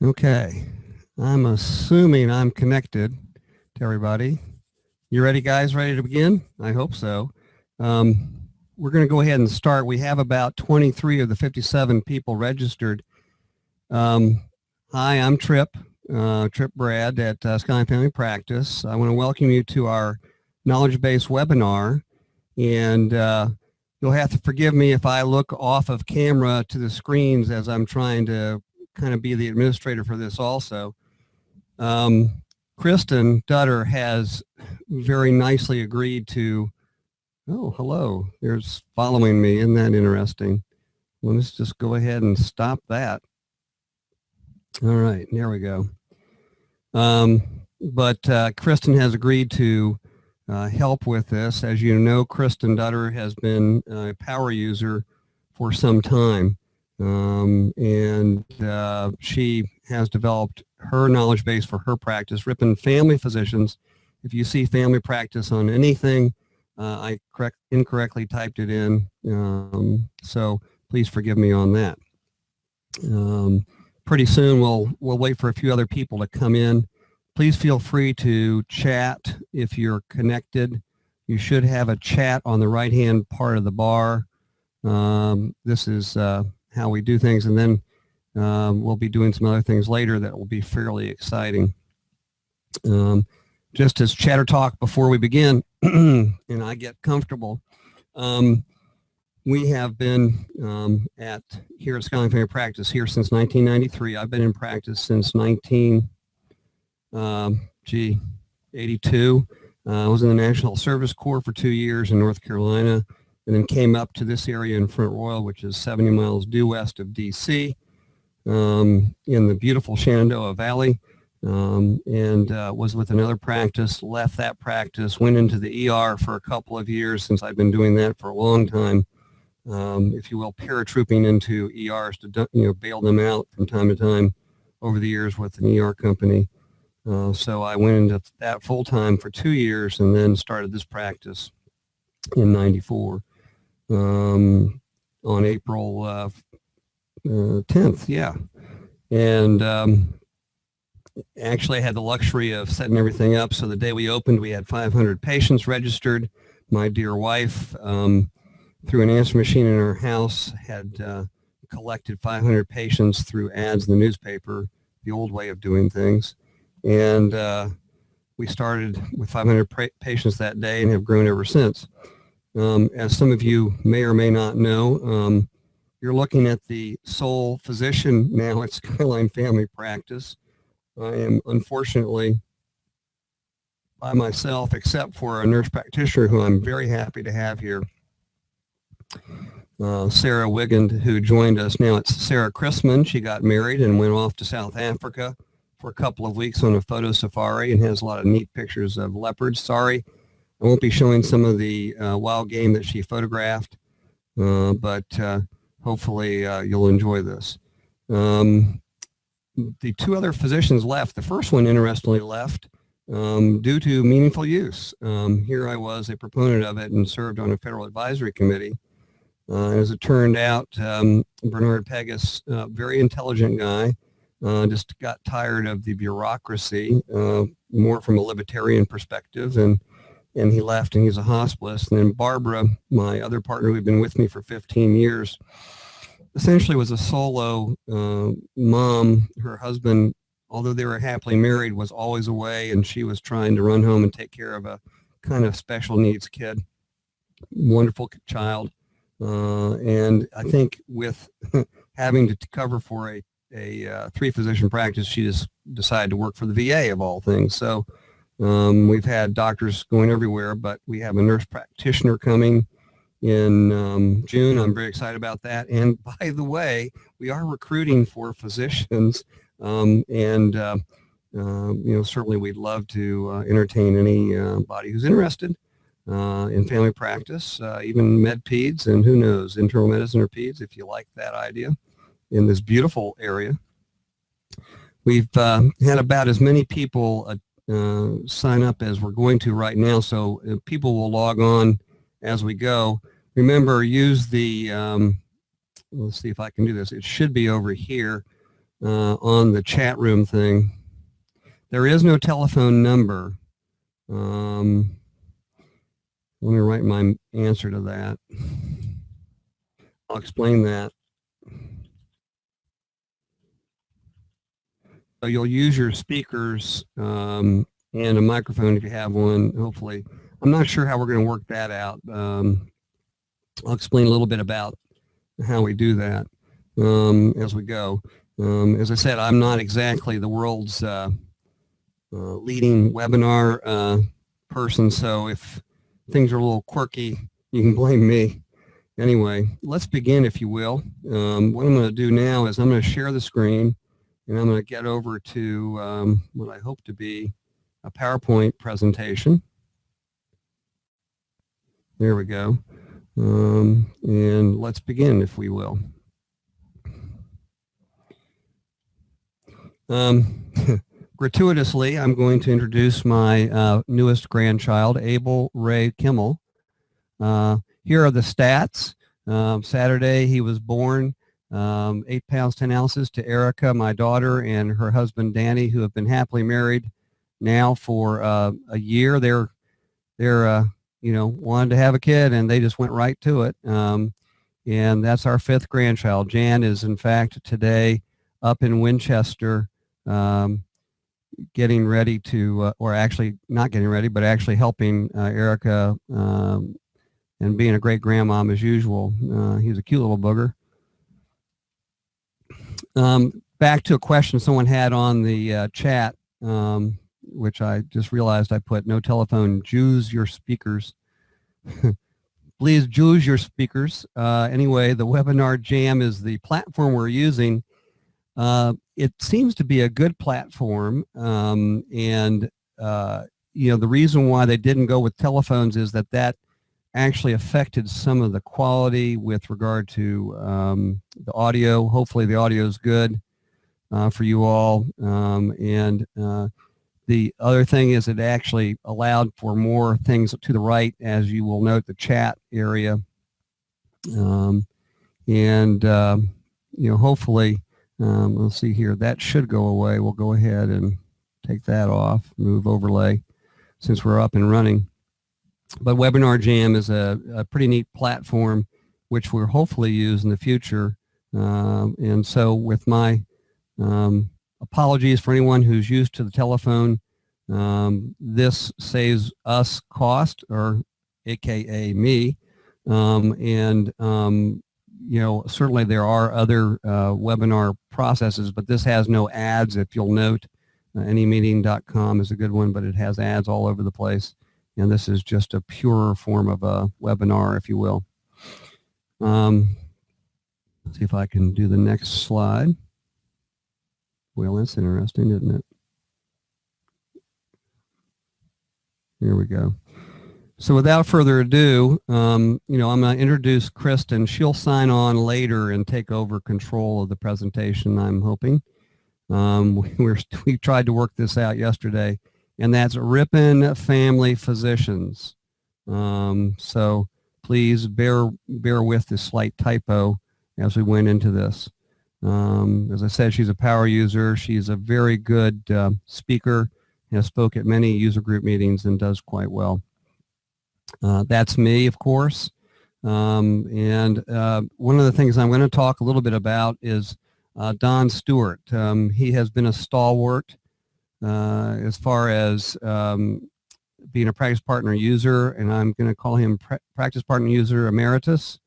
Okay, I'm assuming I'm connected to everybody. You ready, guys? Ready to begin? I hope so. We're going to go ahead and start. We have about 23 of the 57 people registered. Hi, I'm Tripp, Tripp Brad at Sky Family Practice. I want to welcome you to our knowledge-based webinar, and you'll have to forgive me if I look off of camera to the screens as I'm trying to kind of be the administrator for this also. Kristen, Dutter, has very nicely agreed to, oh, hello, there's following me. Isn't that interesting? Well, let's just go ahead and stop that. All right, there we go. But Kristen has agreed to help with this. As you know, Kristen Dutter has been a power user for some time. And she has developed her knowledge base for her practice. Ripping family physicians, if you see family practice on anything, I incorrectly typed it in, so please forgive me on that. Pretty soon we'll wait for a few other people to come in. Please feel free to chat if you're connected. You should have a chat on the right-hand part of the bar. This is how we do things, and then we'll be doing some other things later that will be fairly exciting. Just as chatter talk before we begin, and I get comfortable, we have been here at Sky Family Practice here since 1993. I've been in practice since 82. I was in the National Service Corps for 2 years in North Carolina, and then came up to this area in Front Royal, which is 70 miles due west of D.C., in the beautiful Shenandoah Valley, and was with another practice, left that practice, went into the ER for a couple of years, since I've been doing that for a long time, if you will, paratrooping into ERs to bail them out from time to time over the years with an ER company. So I went into that full-time for 2 years and then started this practice in 94. On April 10th, yeah. And actually I had the luxury of setting everything up. So the day we opened, we had 500 patients registered. My dear wife, through an answer machine in her house, had collected 500 patients through ads in the newspaper, the old way of doing things. And we started with 500 patients that day and have grown ever since. As some of you may or may not know, you're looking at the sole physician now at Skyline Family Practice. I am unfortunately by myself, except for a nurse practitioner who I'm very happy to have here, Sarah Wigand, who joined us. Now it's Sarah Kristen. She got married and went off to South Africa for a couple of weeks on a photo safari and has a lot of neat pictures of leopards. Sorry, I won't be showing some of the wild game that she photographed, but hopefully you'll enjoy this. The two other physicians left. The first one, interestingly, left due to meaningful use. Here I was, a proponent of it, and served on a federal advisory committee. As it turned out, Bernard Pegas, very intelligent guy, just got tired of the bureaucracy, more from a libertarian perspective, and he left, and he's a hospice. And then Barbara, my other partner who'd been with me for 15 years, essentially was a solo mom. Her husband, although they were happily married, was always away, and she was trying to run home and take care of a kind of special needs kid. Wonderful child. And I think with having to cover for a three-physician practice, she just decided to work for the VA, of all things. So we've had doctors going everywhere, but we have a nurse practitioner coming in June. I'm very excited about that. And by the way, we are recruiting for physicians, and certainly we'd love to entertain anybody who's interested in family practice, even med peds, and who knows, internal medicine or peds, if you like that idea, in this beautiful area. We've had about as many people sign up as we're going to right now, so people will log on as we go. Remember, use the, let's see if I can do this. It should be over here. on the chat room thing. There is no telephone number. Let me write my answer to that. I'll explain that. So you'll use your speakers and a microphone if you have one, hopefully. I'm not sure how we're going to work that out. I'll explain a little bit about how we do that as we go. As I said, I'm not exactly the world's leading webinar person, so if things are a little quirky, you can blame me. Anyway, let's begin, if you will. What I'm going to do now is I'm going to share the screen, and I'm going to get over to what I hope to be a PowerPoint presentation. There we go. And let's begin, if we will. Gratuitously, I'm going to introduce my newest grandchild, Abel Ray Kimmel. Here are the stats. Saturday, he was born 8 pounds, 10 ounces to Erica, my daughter, and her husband, Danny, who have been happily married now for a year. They're wanted to have a kid, and they just went right to it. And that's our 5th grandchild. Jan is, in fact, today up in Winchester, getting ready to, or actually not getting ready, but actually helping Erica and being a great grandmom as usual. He's a cute little booger. Back to a question someone had on the chat, which I just realized I put no telephone, use your speakers. Please use your speakers. Anyway, the Webinar Jam is the platform we're using. It seems to be a good platform, and the reason why they didn't go with telephones is that actually affected some of the quality with regard to the audio. Hopefully the audio is good for you all, and the other thing is it actually allowed for more things to the right, as you will note, the chat area. Hopefully, we'll see here, that should go away. We'll go ahead and take that off, move overlay, since we're up and running. But Webinar Jam is a pretty neat platform, which we'll hopefully use in the future. And so with my apologies for anyone who's used to the telephone. This saves us cost, or AKA me. Certainly there are other webinar processes, but this has no ads. If you'll note, anymeeting.com is a good one, but it has ads all over the place. And this is just a purer form of a webinar, if you will. Let's see if I can do the next slide. Well, that's interesting, isn't it? Here we go. So without further ado, I'm going to introduce Kristen. She'll sign on later and take over control of the presentation, I'm hoping. We tried to work this out yesterday, and that's Ripon Family Physicians. So please bear with this slight typo as we went into this. As I said, she's a power user. She's a very good speaker, has spoke at many user group meetings and does quite well. That's me, of course. One of the things I'm going to talk a little bit about is Don Stewart. He has been a stalwart as far as being a practice partner user, and I'm going to call him practice partner user emeritus.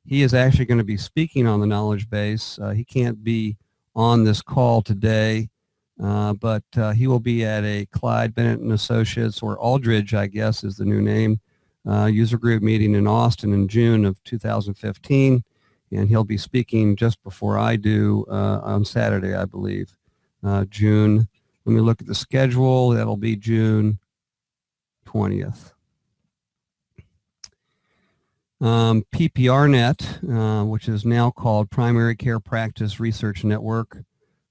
He is actually going to be speaking on the knowledge base. He can't be on this call today, but he will be at a Clyde Bennett and Associates, or Aldridge, I guess is the new name, user group meeting in Austin in June of 2015, and he'll be speaking just before I do on Saturday, I believe, June. Let me look at the schedule. That'll be June 20th. PPRNet, which is now called Primary Care Practice Research Network,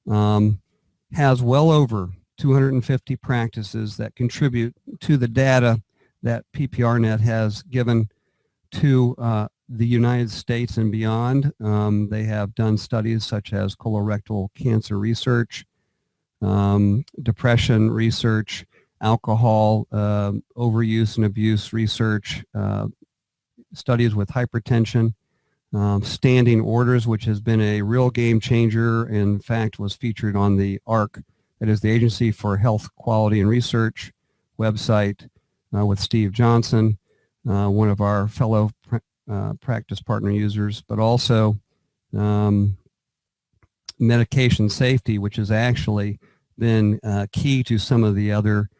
has well over 250 practices that contribute to the data that PPRNet has given to the United States and beyond. They have done studies such as colorectal cancer research, depression research, alcohol overuse and abuse research, studies with hypertension, standing orders, which has been a real game changer. In fact, was featured on the AHRQ, that is the Agency for Health Quality and Research website, with Steve Johnson, one of our fellow practice partner users, but also medication safety, which has actually been key to some of the other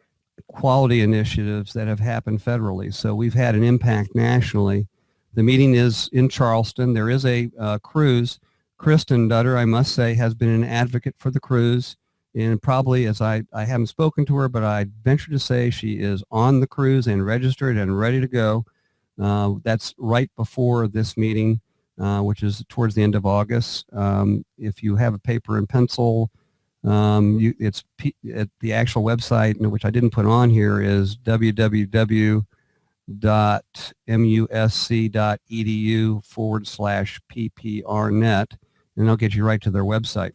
quality initiatives that have happened federally. So we've had an impact nationally. The meeting is in Charleston. There is a cruise. Kristen, Dutter, I must say, has been an advocate for the cruise. And probably, as I haven't spoken to her, but I venture to say she is on the cruise and registered and ready to go. That's right before this meeting, which is towards the end of August. If you have a paper and pencil, it's at the actual website, which I didn't put on here, is www.musc.edu/PPRnet, and they'll get you right to their website.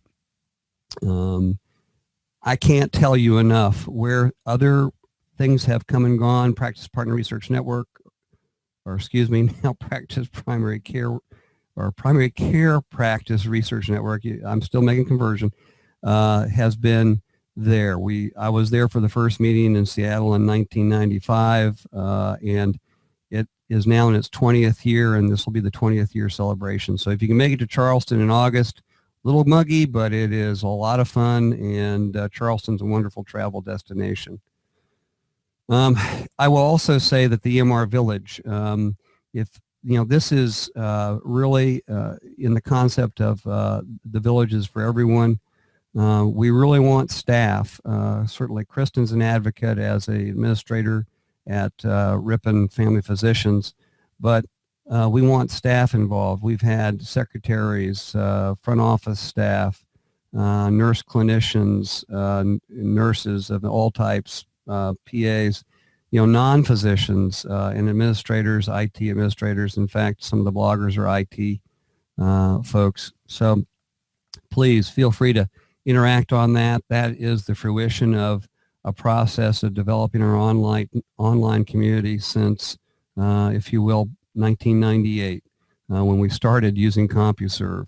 I can't tell you enough where other things have come and gone. Practice Partner Research Network, or excuse me, now Practice Primary Care, or Primary Care Practice Research Network, I'm still making conversion, has been there. I was there for the first meeting in Seattle in 1995, and it is now in its 20th year, and this will be the 20th year celebration. So if you can make it to Charleston in August, a little muggy, but it is a lot of fun, and Charleston's a wonderful travel destination. I will also say that the EMR Village, this is really in the concept of the villages for everyone. We really want staff. Certainly Kristen's an advocate as an administrator at Ripon Family Physicians, but we want staff involved. We've had secretaries, front office staff, nurse clinicians, nurses of all types, PAs, non-physicians and administrators, IT administrators. In fact, some of the bloggers are IT folks. So please feel free to interact on that. That is the fruition of a process of developing our online community since, if you will, 1998, when we started using CompuServe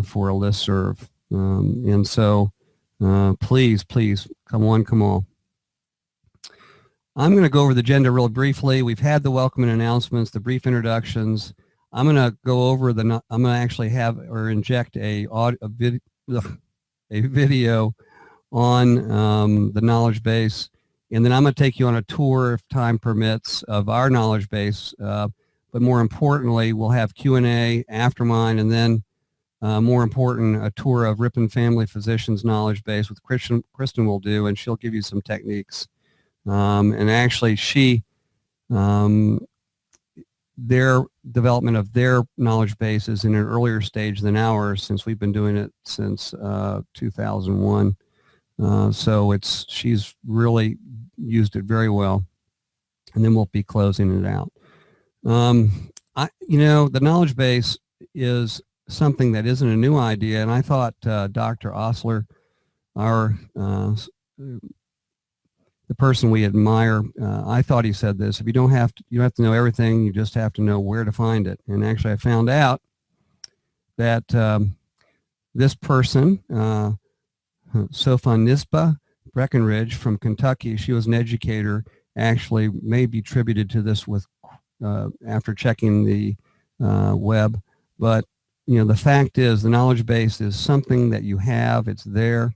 for a listserv. And so please, come on. I'm going to go over the agenda real briefly. We've had the welcome and announcements, the brief introductions. I'm going to go over I'm going to actually have or inject a video on the knowledge base, and then I'm going to take you on a tour, if time permits, of our knowledge base. But more importantly, we'll have Q&A after mine, and then more important, a tour of Ripon Family Physicians knowledge base with Kristen will do, and she'll give you some techniques. And actually, their development of their knowledge base is in an earlier stage than ours, since we've been doing it since 2001. So she's really used it very well, and then we'll be closing it out. The knowledge base is something that isn't a new idea, and I thought Dr. Osler, the person we admire, I thought he said this: if you don't have to know everything, you just have to know where to find it. And actually, I found out that this person, Sofonisba Breckenridge from Kentucky, she was an educator, actually may be attributed to this with after checking the web. But the fact is, the knowledge base is something that you have. It's there.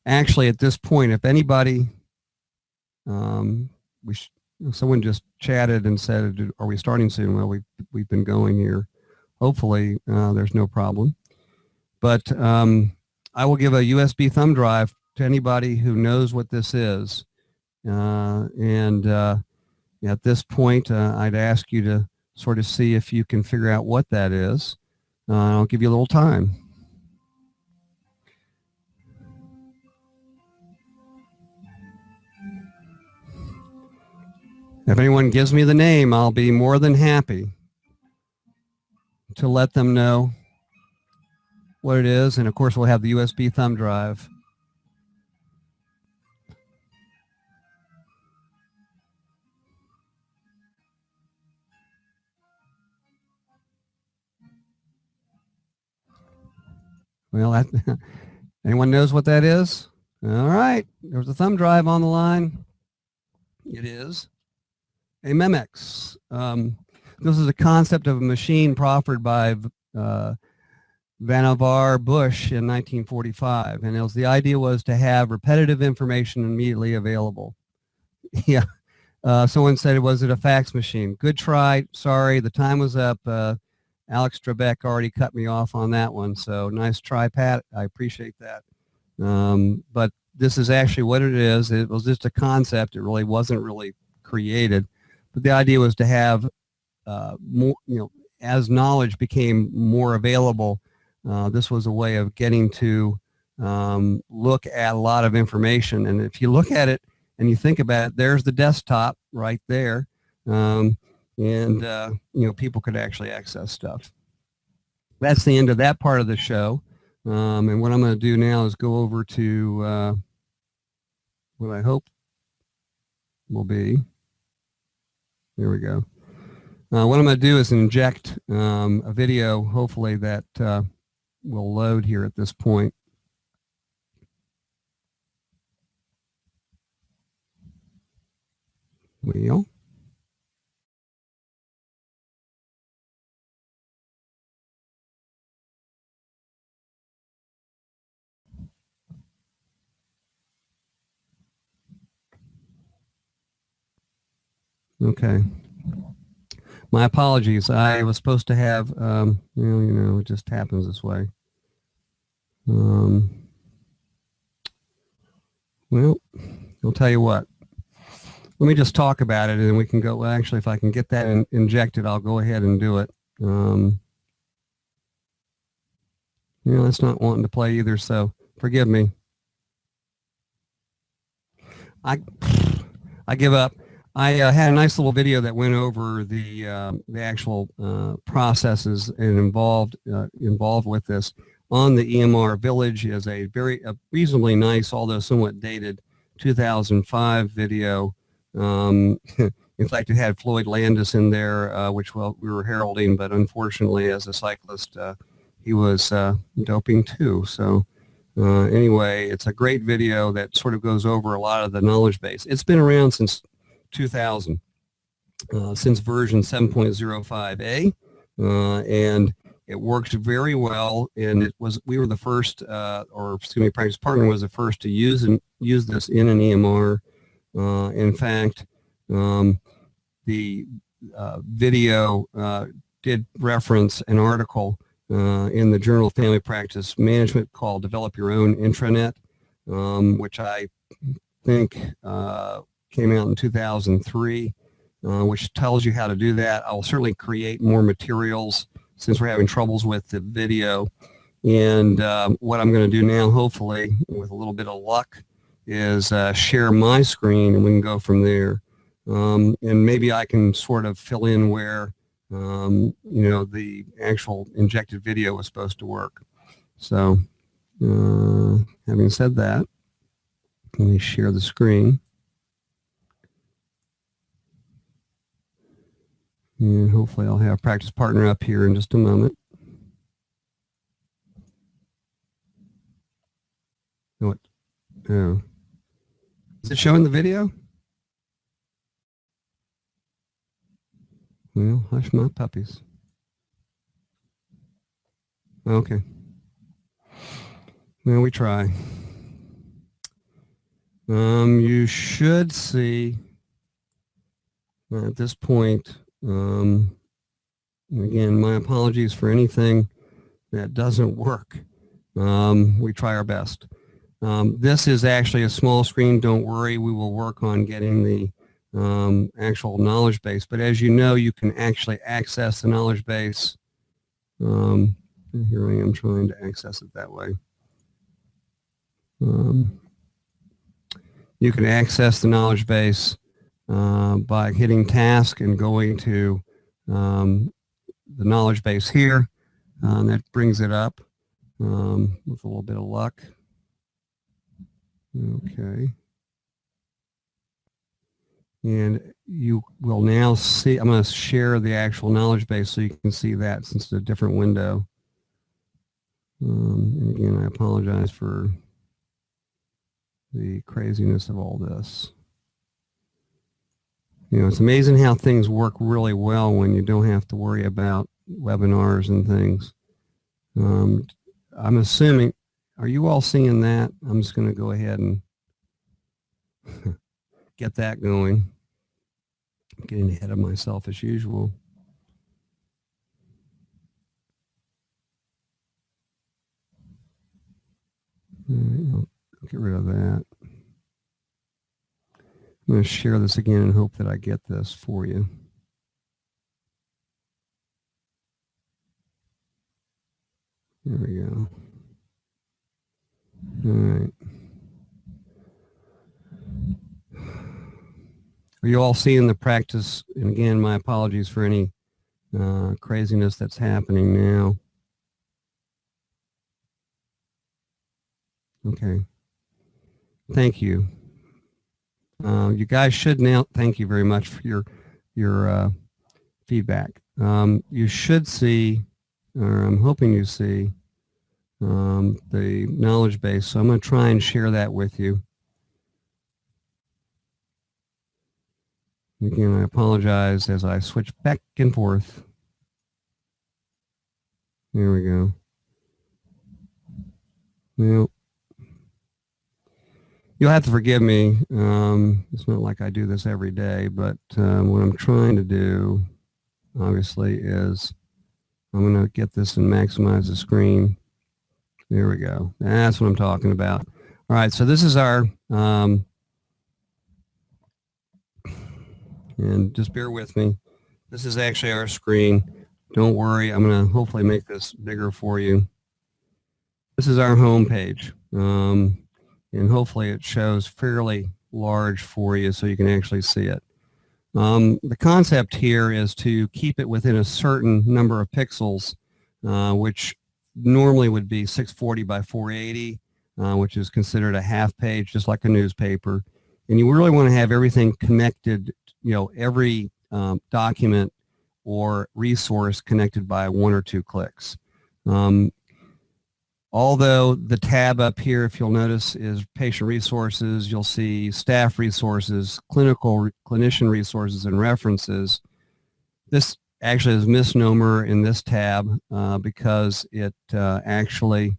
Actually, at this point, if anybody, someone just chatted and said, "Are we starting soon?" Well, we've been going here. Hopefully, there's no problem. But I will give a USB thumb drive to anybody who knows what this is. At this point, I'd ask you to sort of see if you can figure out what that is. I'll give you a little time. If anyone gives me the name, I'll be more than happy to let them know what it is. And of course, we'll have the USB thumb drive. Well, that, anyone knows what that is? All right, there's a thumb drive on the line. It is a Memex. This is a concept of a machine proffered by Vannevar Bush in 1945, and the idea was to have repetitive information immediately available. Yeah, someone said, was it a fax machine? Good try. Sorry, the time was up. Alex Trebek already cut me off on that one, so nice try, Pat. I appreciate that. But this is actually what it is. It was just a concept. It really wasn't really created, but the idea was to have more, as knowledge became more available, this was a way of getting to look at a lot of information. And if you look at it and you think about it, there's the desktop right there. People could actually access stuff. That's the end of that part of the show. And what I'm going to do now is go over to what I hope will be, there we go. What I'm going to do is inject a video, hopefully that will load here at this point. Wheel. Okay. My apologies. I was supposed to have, it just happens this way. Well, I'll tell you what. Let me just talk about it, and we can go. Well, actually, if I can get that injected, I'll go ahead and do it. It's not wanting to play either, so forgive me. I give up. I had a nice little video that went over the actual processes and involved with this. On the EMR Village is a reasonably nice, although somewhat dated, 2005 video. In fact, it had Floyd Landis in there, which we were heralding, but unfortunately, as a cyclist, he was doping too. So anyway, it's a great video that sort of goes over a lot of the knowledge base. It's been around since 2000, since version 7.05a, and it worked very well. And we were the first, Practice Partner was the first to use this in an EMR. In fact, the video did reference an article in the Journal of Family Practice Management called "Develop Your Own Intranet," which I think came out in 2003, which tells you how to do that. I'll certainly create more materials since we're having troubles with the video. And what I'm going to do now, hopefully, with a little bit of luck, is share my screen, and we can go from there. And maybe I can sort of fill in where, the actual injected video was supposed to work. So having said that, let me share the screen. And hopefully I'll have Practice Partner up here in just a moment. What? Oh. Is it showing the video? Well, hush my puppies. Okay. Well, we try. You should see at this point, again, my apologies for anything that doesn't work. We try our best. This is actually a small screen. Don't worry, we will work on getting the actual knowledge base. But as you know, you can actually access the knowledge base. And here I am trying to access it that way. You can access the knowledge base by hitting task and going to the knowledge base here. And that brings it up with a little bit of luck. Okay. And you will now see, I'm going to share the actual knowledge base so you can see that since it's a different window. And again, I apologize for the craziness of all this. You know, it's amazing how things work really well when you don't have to worry about webinars and things. I'm assuming, are you all seeing that? I'm just going to go ahead and get that going. I'm getting ahead of myself as usual. All right, I'll get rid of that. I'm going to share this again and hope that I get this for you. There we go. All right. Are you all seeing the practice? And again, my apologies for any craziness that's happening now. Okay. Thank you. You guys should now, thank you very much for your feedback. You should see, or I'm hoping you see, the knowledge base. So I'm going to try and share that with you. Again, I apologize as I switch back and forth. There we go. Well, you'll have to forgive me. It's not like I do this every day, but what I'm trying to do, obviously, is I'm going to get this and maximize the screen. There we go. That's what I'm talking about. All right, so this is our, and just bear with me. This is actually our screen. Don't worry, I'm going to hopefully make this bigger for you. This is our home page. And hopefully it shows fairly large for you so you can actually see it. The concept here is to keep it within a certain number of pixels, which normally would be 640 by 480, which is considered a half page, just like a newspaper. And you really want to have everything connected, you know, every document or resource connected by 1 or 2 clicks. Although the tab up here, if you'll notice, is patient resources, you'll see staff resources, clinician resources, and references. This actually is a misnomer in this tab because it actually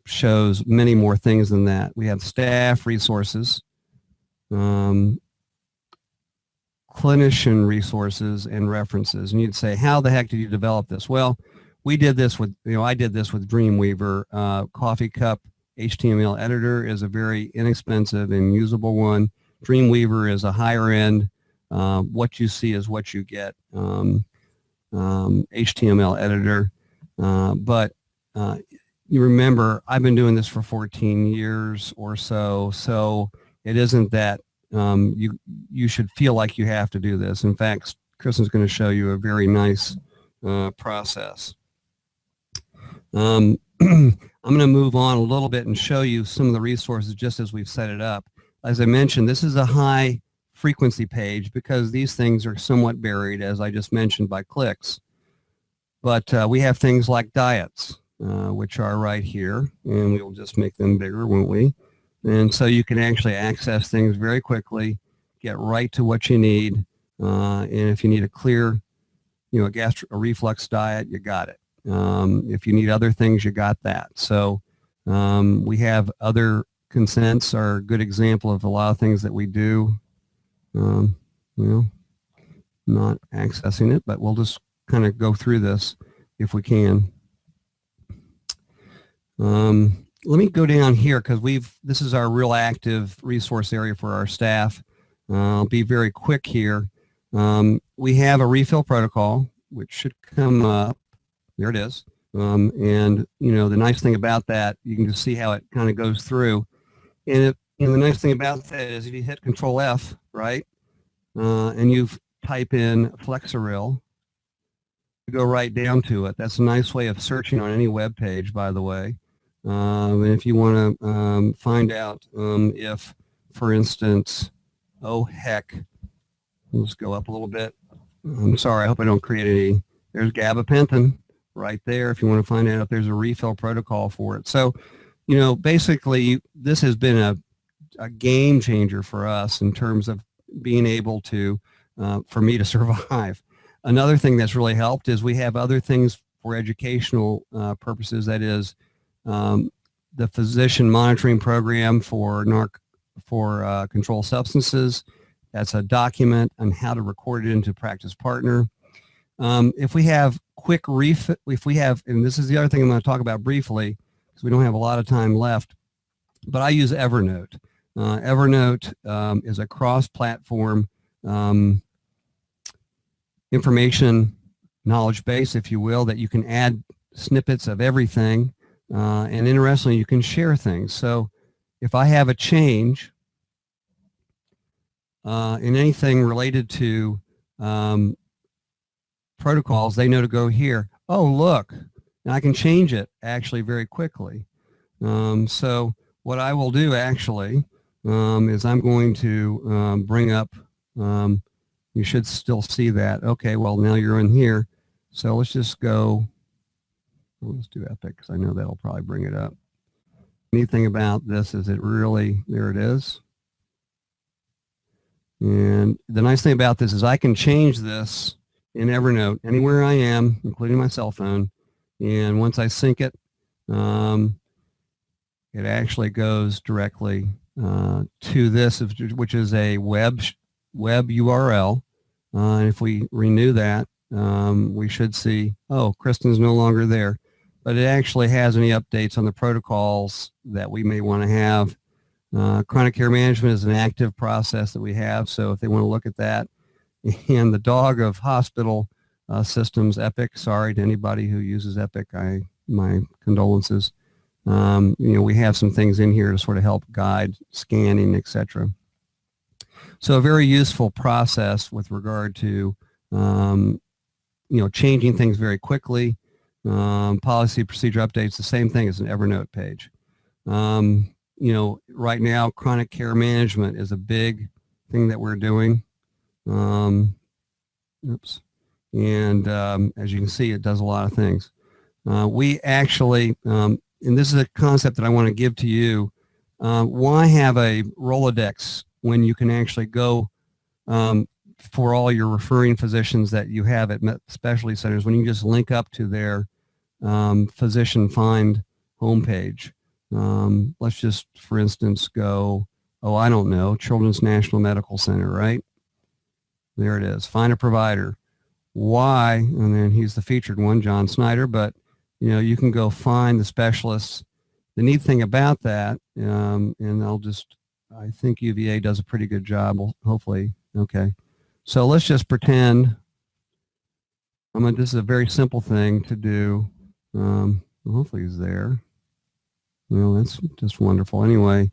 shows many more things than that. We have staff resources, clinician resources, and references. And you'd say, how the heck did you develop this? Well, we did this with, I did this with Dreamweaver. Coffee Cup HTML editor is a very inexpensive and usable one. Dreamweaver is a higher end. What you see is what you get. HTML editor. But you remember, I've been doing this for 14 years or so, so it isn't that you should feel like you have to do this. In fact, Kristen's going to show you a very nice process. I'm going to move on a little bit and show you some of the resources just as we've set it up. As I mentioned, this is a high frequency page because these things are somewhat buried, as I just mentioned, by clicks. But we have things like diets, which are right here, and we'll just make them bigger, won't we? And so you can actually access things very quickly, get right to what you need, and if you need a clear, a reflux diet, you got it. If you need other things, you got that. So we have other consents are a good example of a lot of things that we do. Not accessing it, but we'll just kind of go through this if we can. Let me go down here because this is our real active resource area for our staff. I'll be very quick here. We have a refill protocol, which should come up. There it is. And the nice thing about that, you can just see how it kind of goes through. And And the nice thing about that is if you hit Control F, right, and you type in Flexeril, you go right down to it. That's a nice way of searching on any web page, by the way. And if you want to find out if, for instance, oh heck, let's go up a little bit. I'm sorry, I hope I don't create any. There's gabapentin right there if you want to find out if there's a refill protocol for it. So, basically this has been a game changer for us in terms of being able to, for me to survive. Another thing that's really helped is we have other things for educational purposes. That is the physician monitoring program for controlled substances. That's a document on how to record it into Practice Partner. If we have and this is the other thing I'm going to talk about briefly because we don't have a lot of time left, but I use Evernote. Evernote is a cross-platform information knowledge base, if you will, that you can add snippets of everything. And interestingly, you can share things. So if I have a change in anything related to protocols, they know to go here. Oh, look, and I can change it actually very quickly. So what I will do actually is I'm going to bring up, you should still see that. Okay, well, now you're in here. So let's just go, let's do Epic because I know that'll probably bring it up. Neat thing about this is it really, there it is. And the nice thing about this is I can change this in Evernote anywhere I am, including my cell phone. And once I sync it, it actually goes directly to this, which is a web URL. And if we renew that, we should see, oh, Kristen's no longer there. But it actually has any updates on the protocols that we may want to have. Chronic care management is an active process that we have, so if they want to look at that. And the dog of hospital systems, Epic, sorry to anybody who uses Epic, my condolences. We have some things in here to sort of help guide scanning, etc. So a very useful process with regard to, changing things very quickly. Policy procedure updates, the same thing as an Evernote page. Right now, chronic care management is a big thing that we're doing. Oops. And as you can see, it does a lot of things. We actually, and this is a concept that I want to give to you, why have a Rolodex when you can actually go for all your referring physicians that you have at specialty centers, when you just link up to their physician find homepage. Let's just, for instance, go, I don't know, Children's National Medical Center, right? There it is. Find a provider. Why? And then he's the featured one, John Snyder, but you can go find the specialists. The neat thing about that, and I think UVA does a pretty good job, hopefully. Okay. So let's just pretend, this is a very simple thing to do. Hopefully he's there. Well, that's just wonderful. Anyway,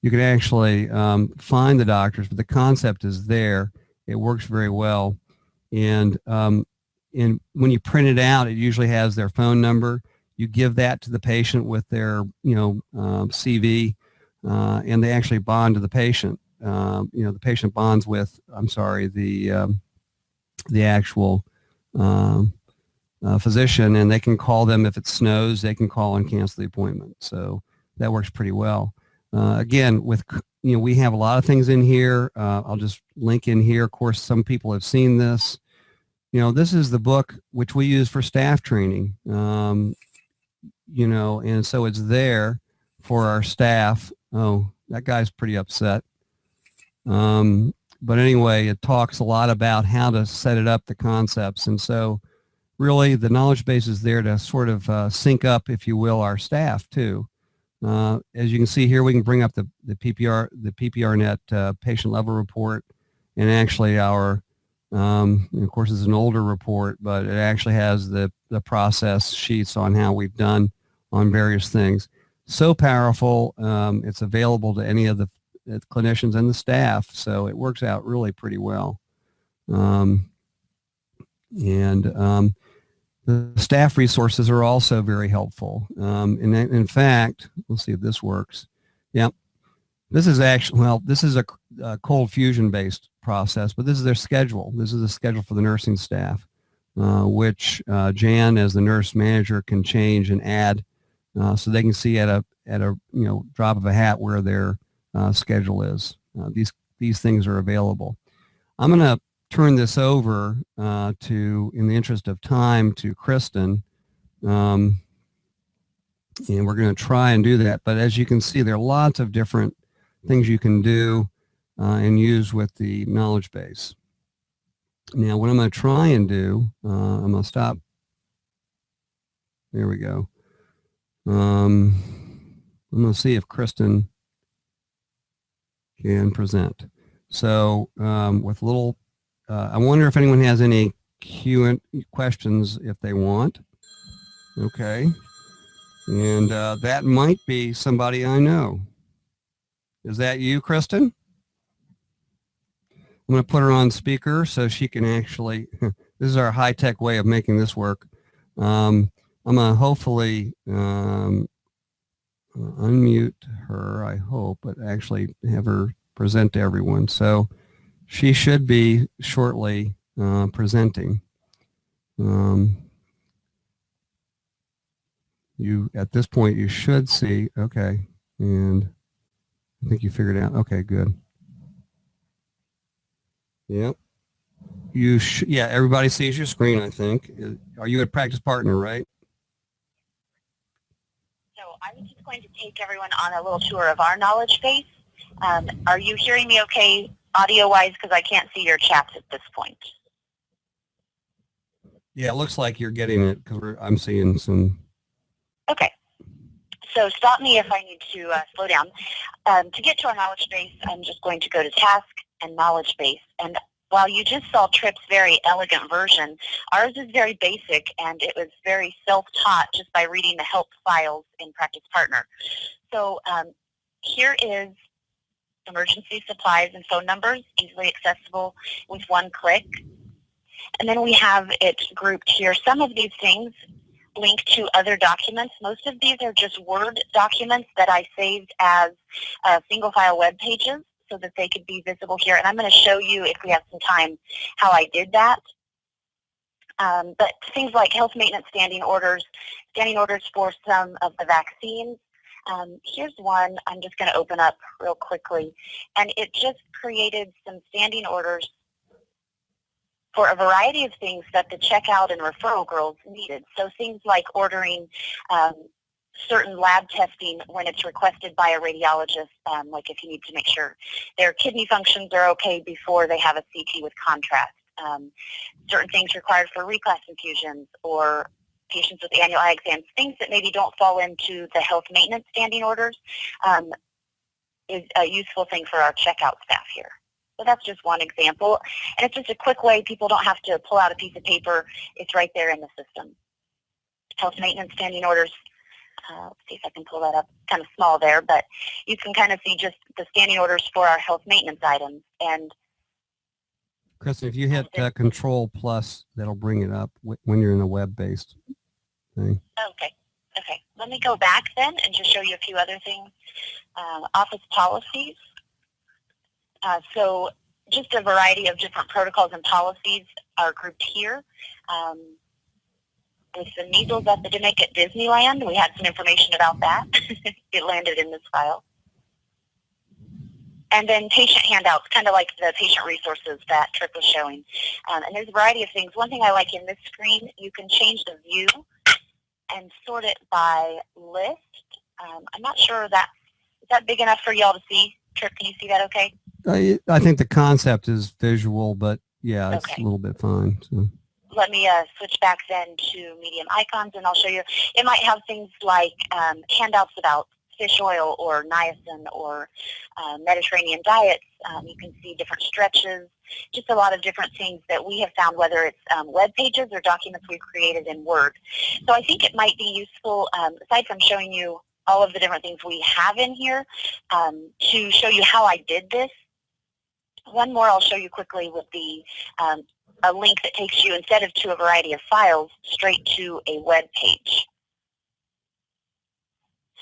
you can actually find the doctors, but the concept is there. It works very well. And when you print it out, it usually has their phone number. You give that to the patient with their, CV, and they actually bond to the patient. The patient bonds with, the actual physician, and they can call them if it snows. They can call and cancel the appointment. So that works pretty well. Again, we have a lot of things in here. I'll just link in here. Of course, some people have seen this. This is the book which we use for staff training. And so it's there for our staff. Oh, that guy's pretty upset. But anyway, it talks a lot about how to set it up, the concepts. And so really the knowledge base is there to sort of sync up, if you will, our staff too. As you can see here, we can bring up the PPRnet patient level report, and actually our, of course it's an older report, but it actually has the process sheets on how we've done on various things. So powerful. It's available to any of the clinicians and the staff, so it works out really pretty well. The staff resources are also very helpful. And in fact, we'll see if this works. Yep. This is actually, well, this is a cold fusion based process, but this is their schedule. This is a schedule for the nursing staff, which Jan, as the nurse manager, can change and add, so they can see at a drop of a hat where their schedule is. These things are available. I'm going to turn this over in the interest of time, to Kristen. And we're going to try and do that. But as you can see, there are lots of different things you can do and use with the knowledge base. Now, what I'm going to try and do, I'm going to stop. There we go. I'm going to see if Kristen can present. So with a little, I wonder if anyone has any questions if they want. Okay. And that might be somebody I know. Is that you, Kristen? I'm going to put her on speaker so she can actually, this is our high-tech way of making this work. I'm going to hopefully unmute her, I hope, but actually have her present to everyone. So she should be shortly presenting. At this point, you should see, okay, and I think you figured it out. Okay, good. Yep. Yeah, everybody sees your screen, I think. Are you a practice partner, right? So I was just going to take everyone on a little tour of our knowledge base. Are you hearing me okay audio-wise? Because I can't see your chats at this point. Yeah, it looks like you're getting it because I'm seeing some. Okay. So stop me if I need to slow down. To get to our knowledge base, I'm just going to go to task and knowledge base. And while you just saw Tripp's very elegant version, ours is very basic, and it was very self-taught just by reading the help files in Practice Partner. So here is emergency supplies and phone numbers, easily accessible with one click. And then we have it grouped here. Some of these things link to other documents. Most of these are just Word documents that I saved as single file web pages so that they could be visible here. And I'm going to show you, if we have some time, how I did that. But things like health maintenance standing orders for some of the vaccines. Here's one I'm just going to open up real quickly. And it just created some standing orders for a variety of things that the checkout and referral girls needed. So things like ordering certain lab testing when it's requested by a radiologist, like if you need to make sure their kidney functions are okay before they have a CT with contrast. Certain things required for reclass infusions or patients with annual eye exams, things that maybe don't fall into the health maintenance standing orders, is a useful thing for our checkout staff here. So that's just one example. And it's just a quick way. People don't have to pull out a piece of paper. It's right there in the system. Health maintenance standing orders. Let's see if I can pull that up. It's kind of small there, but you can kind of see just the standing orders for our health maintenance items. And Kristen, if you hit Control Plus, that'll bring it up when you're in a web-based thing. Okay. Okay. Let me go back then and just show you a few other things. Office policies. So just a variety of different protocols and policies are grouped here. With the measles epidemic at Disneyland, we had some information about that. It landed in this file. And then patient handouts, kind of like the patient resources that Tripp was showing. And there's a variety of things. One thing I like in this screen, you can change the view and sort it by list. I'm not sure is that big enough for y'all to see? Tripp, can you see that okay? I think the concept is visual, but yeah, it's okay. A little bit fine. So. Let me switch back then to medium icons, and I'll show you. It might have things like handouts about fish oil or niacin or Mediterranean diets. You can see different stretches, just a lot of different things that we have found, whether it's web pages or documents we've created in Word. So I think it might be useful, aside from showing you all of the different things we have in here to show you how I did this. One more I'll show you quickly with the a link that takes you, instead of to a variety of files, straight to a web page.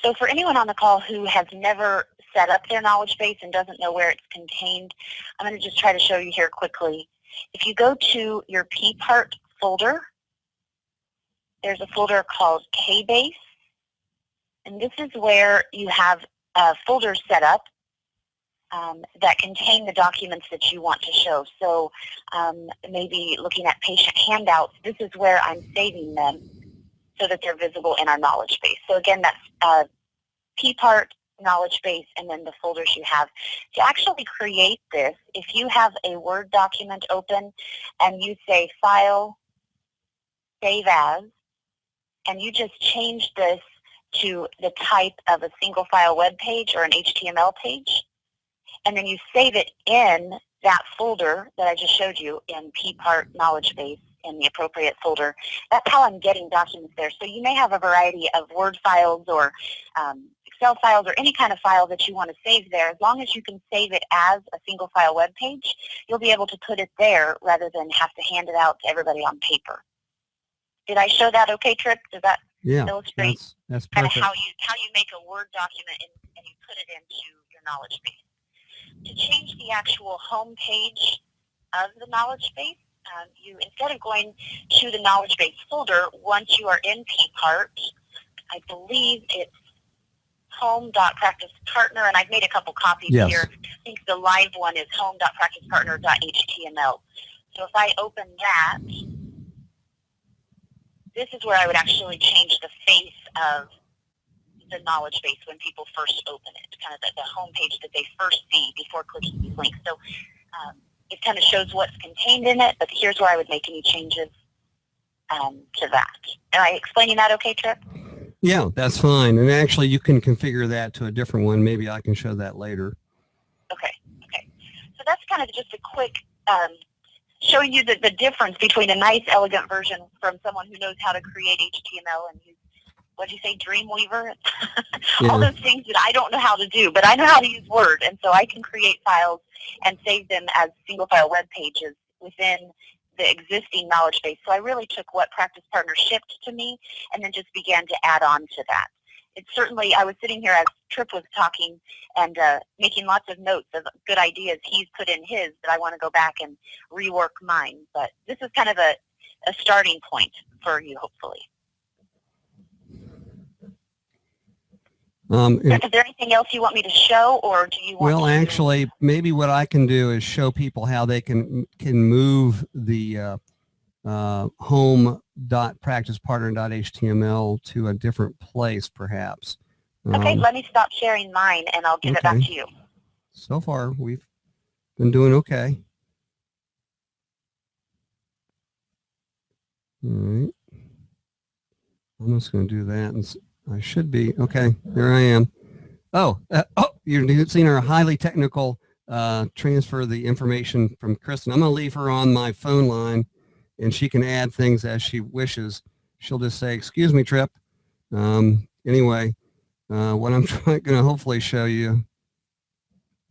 So for anyone on the call who has never set up their knowledge base and doesn't know where it's contained, I'm going to just try to show you here quickly. If you go to your P-Part folder, there's a folder called KBase, and this is where you have folders set up that contain the documents that you want to show. So maybe looking at patient handouts, this is where I'm saving them so that they're visible in our knowledge base. So again, that's P-Part, knowledge base, and then the folders you have. To actually create this, if you have a Word document open and you say File, Save As, and you just change this to the type of a single file web page or an HTML page, and then you save it in that folder that I just showed you in P-Part knowledge base in the appropriate folder, that's how I'm getting documents there. So you may have a variety of Word files or Excel files or any kind of file that you want to save there. As long as you can save it as a single file web page, you'll be able to put it there rather than have to hand it out to everybody on paper. Did I show that okay, Tripp? Does that illustrate that's kind of perfect. how you make a Word document and you put it into your knowledge base? To change the actual home page of the knowledge base, you, instead of going to the knowledge base folder, once you are in P-Part, I believe it's home.practicepartner, and I've made a couple copies here. I think the live one is home.practicepartner.html. So if I open that, this is where I would actually change the face of the knowledge base when people first open it, kind of the home page that they first see before clicking these links. So it kind of shows what's contained in it, but here's where I would make any changes to that. Am I explaining that okay, Tripp? Yeah, that's fine. And actually, you can configure that to a different one. Maybe I can show that later. Okay. So that's kind of just a quick showing you the difference between a nice, elegant version from someone who knows how to create HTML and use, what did you say, Dreamweaver? All those things that I don't know how to do, but I know how to use Word, and so I can create files and save them as single file web pages within the existing knowledge base. So I really took what Practice Partner shipped to me and then just began to add on to that. It's certainly, I was sitting here as Tripp was talking and making lots of notes of good ideas he's put in his that I want to go back and rework mine. But this is kind of a starting point for you, hopefully. Is there anything else you want me to show, or do you want Well, to... actually, maybe what I can do is show people how they can move the home.practicepartner.html to a different place, perhaps. Okay, let me stop sharing mine, and I'll give it back to you. So far, we've been doing okay. All right. I'm just going to do that, and I should be. Okay, there I am. You've seen our highly technical transfer the information from Kristen. I'm going to leave her on my phone line, and she can add things as she wishes. She'll just say, "Excuse me, Tripp." Anyway, what I'm going to hopefully show you,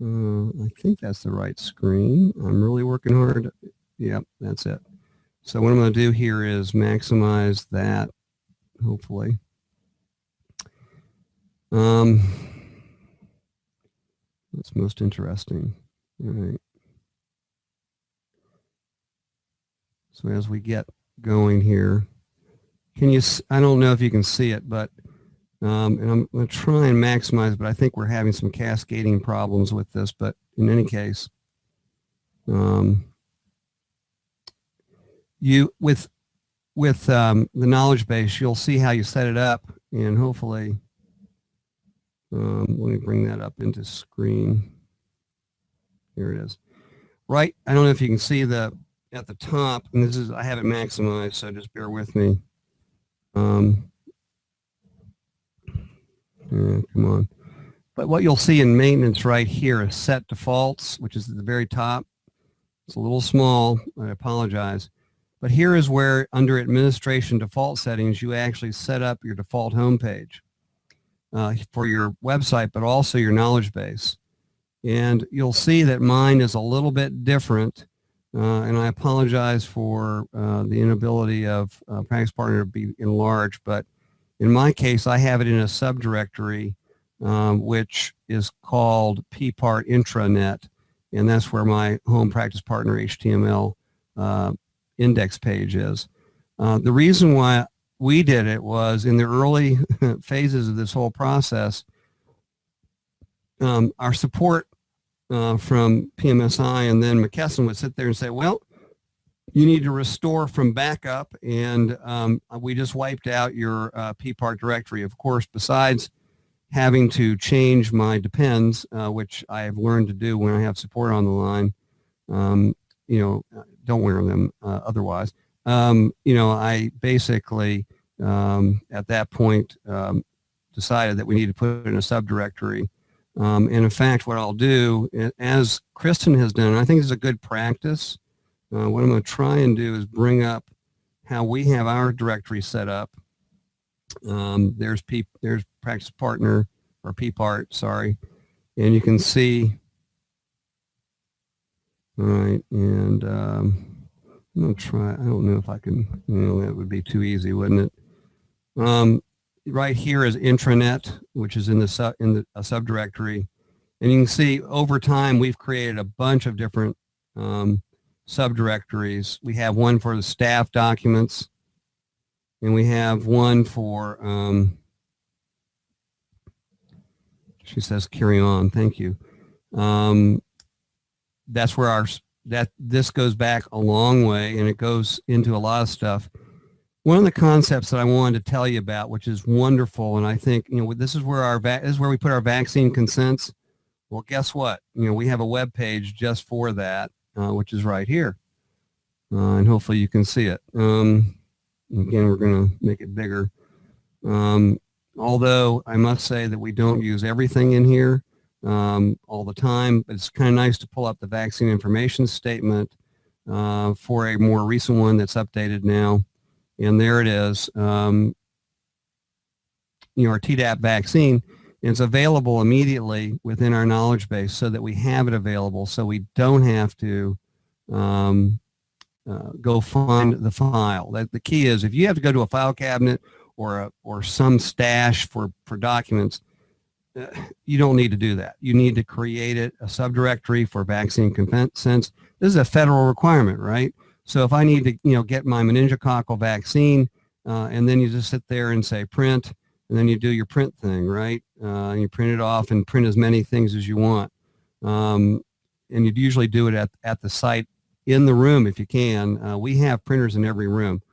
I think that's the right screen. I'm really working hard. Yep, that's it. So what I'm going to do here is maximize that, hopefully. That's most interesting. All right. So as we get going here, I don't know if you can see it, but, and I'm going to try and maximize, but I think we're having some cascading problems with this, but in any case, with the knowledge base, you'll see how you set it up, and hopefully, let me bring that up into screen. Here it is. Right, I don't know if you can see at the top, and this is, I have it maximized, so just bear with me. Come on. But what you'll see in maintenance right here is set defaults, which is at the very top. It's a little small, I apologize. But here is where, under administration default settings, you actually set up your default home page. for your website, but also your knowledge base. And you'll see that mine is a little bit different. And I apologize for the inability of Practice Partner to be enlarged, but in my case, I have it in a subdirectory, which is called PPART Intranet, and that's where my Home Practice Partner HTML index page is. The reason why we did it was in the early phases of this whole process, our support from PMSI and then McKesson would sit there and say, well, you need to restore from backup, and we just wiped out your PPART directory. Of course, besides having to change my depends, which I have learned to do when I have support on the line, don't wear them otherwise. I basically at that point decided that we need to put it in a subdirectory. And in fact, what I'll do, as Kristen has done, and I think this is a good practice, what I'm going to try and do is bring up how we have our directory set up. There's Practice Partner, or PPART, sorry, and you can see, all right, and I'm going to try, I don't know if I can, that would be too easy, wouldn't it? Right here is intranet, which is in a subdirectory, and you can see over time we've created a bunch of different subdirectories. We have one for the staff documents, and we have one for she says carry on, thank you. That's where this goes back a long way, and it goes into a lot of stuff. One of the concepts that I wanted to tell you about, which is wonderful, and I think this is where we put our vaccine consents. Well, guess what? We have a web page just for that, which is right here, and hopefully you can see it. Again, we're going to make it bigger. Although I must say that we don't use everything in here all the time, but it's kind of nice to pull up the vaccine information statement for a more recent one that's updated now. And there it is, our Tdap vaccine. It's available immediately within our knowledge base so that we have it available, so we don't have to go find the file. The key is, if you have to go to a file cabinet or some stash for documents, you don't need to do that. You need to create a subdirectory for vaccine consents. This is a federal requirement, right? So if I need to, get my meningococcal vaccine, and then you just sit there and say print, and then you do your print thing, right? And you print it off and print as many things as you want. And you'd usually do it at the site in the room if you can. We have printers in every room.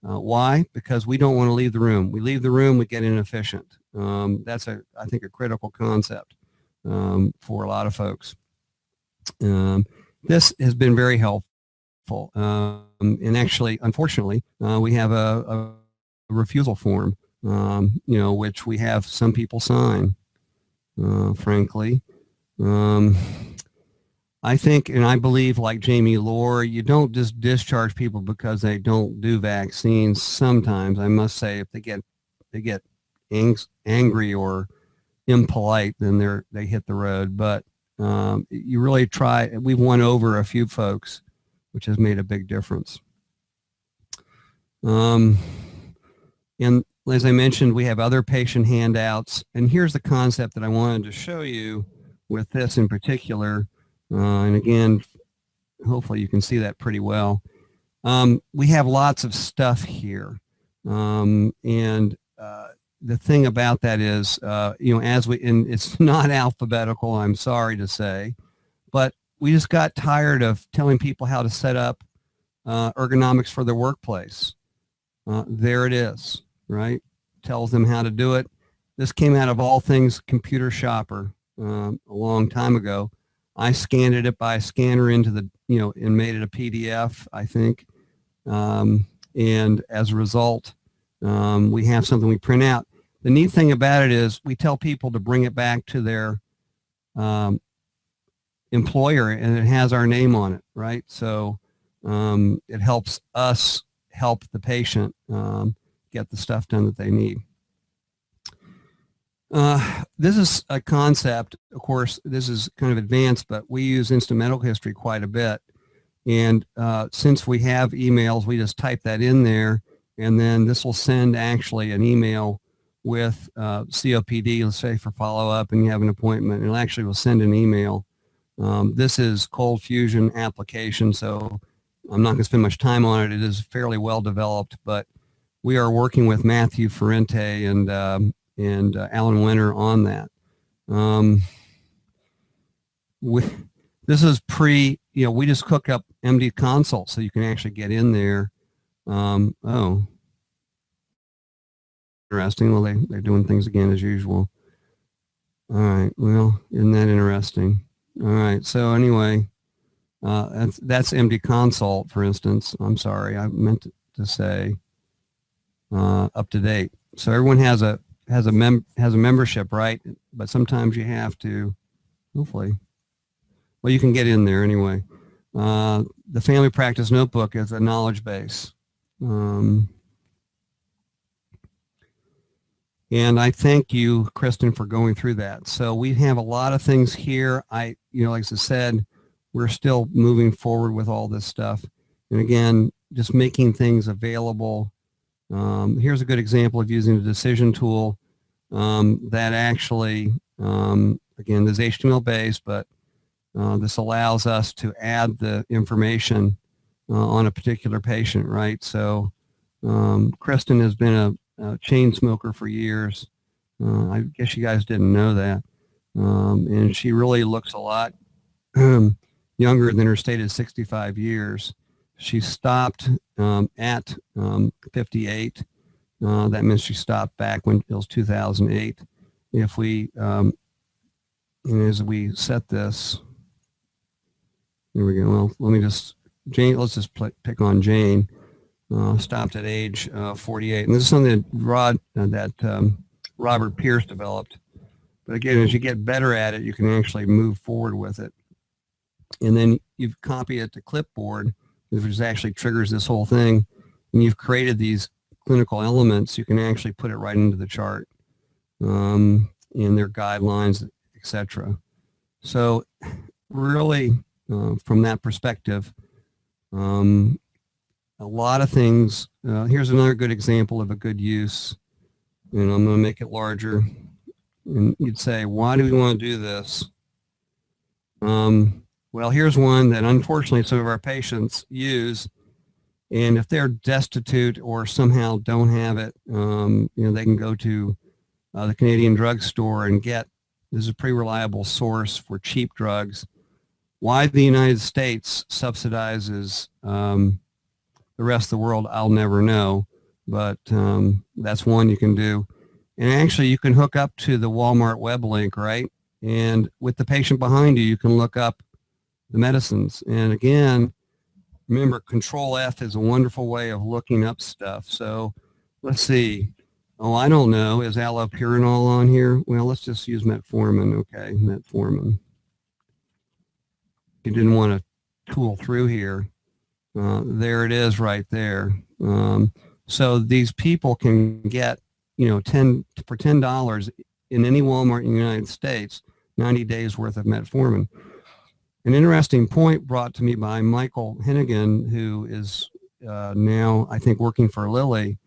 Why? Because we don't want to leave the room. We leave the room, we get inefficient. That's I think a critical concept for a lot of folks. This has been very helpful. And actually, unfortunately, we have a refusal form, which we have some people sign, frankly. I think, and I believe, like Jamie Lore, you don't just discharge people because they don't do vaccines. Sometimes, I must say, if they get angry or impolite, then they hit the road. But you really try. We've won over a few folks, which has made a big difference. And as I mentioned, we have other patient handouts. And here's the concept that I wanted to show you with this in particular. And again, hopefully you can see that pretty well. We have lots of stuff here. And the thing about that is, and it's not alphabetical, I'm sorry to say, but we just got tired of telling people how to set up ergonomics for their workplace. There it is, right? Tells them how to do it. This came out of all things Computer Shopper a long time ago. I scanned it by a scanner into the, and made it a PDF, I think. And as a result, we have something we print out. The neat thing about it is we tell people to bring it back to their employer, and it has our name on it, right? So it helps us help the patient get the stuff done that they need. This is a concept, of course, this is kind of advanced, but we use instant medical history quite a bit. And since we have emails, we just type that in there, and then this will send actually an email with COPD, let's say for follow-up, and you have an appointment, and it actually will send an email. This is Cold Fusion application, so I'm not going to spend much time on it. It is fairly well developed, but we are working with Matthew Ferrente and Alan Winter on that. This is we just hook up MD Consult so you can actually get in there. Oh, interesting. Well, they're doing things again as usual. All right. Well, isn't that interesting? All right. So anyway, that's MD Consult, for instance. I'm sorry, I meant to say up to date. So everyone has a membership, right? But sometimes you have to, hopefully. Well, you can get in there anyway. The Family Practice Notebook is a knowledge base. And I thank you, Kristen, for going through that. So we have a lot of things here. Like I said, we're still moving forward with all this stuff. And again, just making things available. Here's a good example of using a decision tool that actually, again, is HTML based, but this allows us to add the information on a particular patient, right? So Kristen has been a chain smoker for years. I guess you guys didn't know that. And she really looks a lot younger than her stated 65 years. She stopped at 58. That means she stopped back when it was 2008. If we, and as we set this, here we go. Well, let me just, Jane, let's just pick on Jane. Stopped at age 48. And this is something that Robert Pierce developed. But again, as you get better at it, you can actually move forward with it. And then you copy it to clipboard, which actually triggers this whole thing. And you've created these clinical elements. You can actually put it right into the chart in their guidelines, etc. So really, from that perspective, a lot of things. Here's another good example of a good use, and I'm going to make it larger. And you'd say, why do we want to do this? Well, here's one that unfortunately some of our patients use, and if they're destitute or somehow don't have it, they can go to the Canadian drugstore and get, this is a pretty reliable source for cheap drugs. Why the United States subsidizes the rest of the world, I'll never know, but that's one you can do. And actually, you can hook up to the Walmart web link, right? And with the patient behind you, you can look up the medicines. And again, remember, Control F is a wonderful way of looking up stuff. So let's see. Oh, I don't know. Is allopurinol on here? Well, let's just use metformin. Okay, metformin. You didn't want to tool through here. There it is right there. So these people can get, for $10 in any Walmart in the United States, 90 days worth of metformin. An interesting point brought to me by Michael Hennigan, who is now, I think, working for Lilly.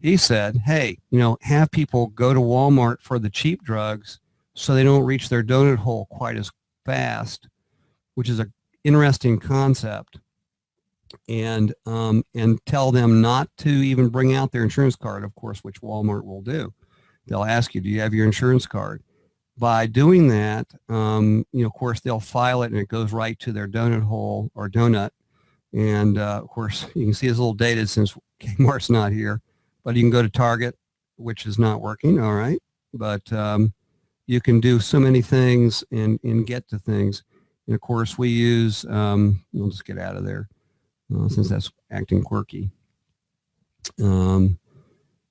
He said, hey, have people go to Walmart for the cheap drugs so they don't reach their donut hole quite as fast, which is an interesting concept. And tell them not to even bring out their insurance card, of course, which Walmart will do. They'll ask you, do you have your insurance card? By doing that, of course, they'll file it and it goes right to their donut hole or donut. And of course, you can see it's a little dated since Kmart's not here, but you can go to Target, which is not working, all right. But you can do so many things and get to things. And of course, we use, we'll just get out of there. Since that's acting quirky. One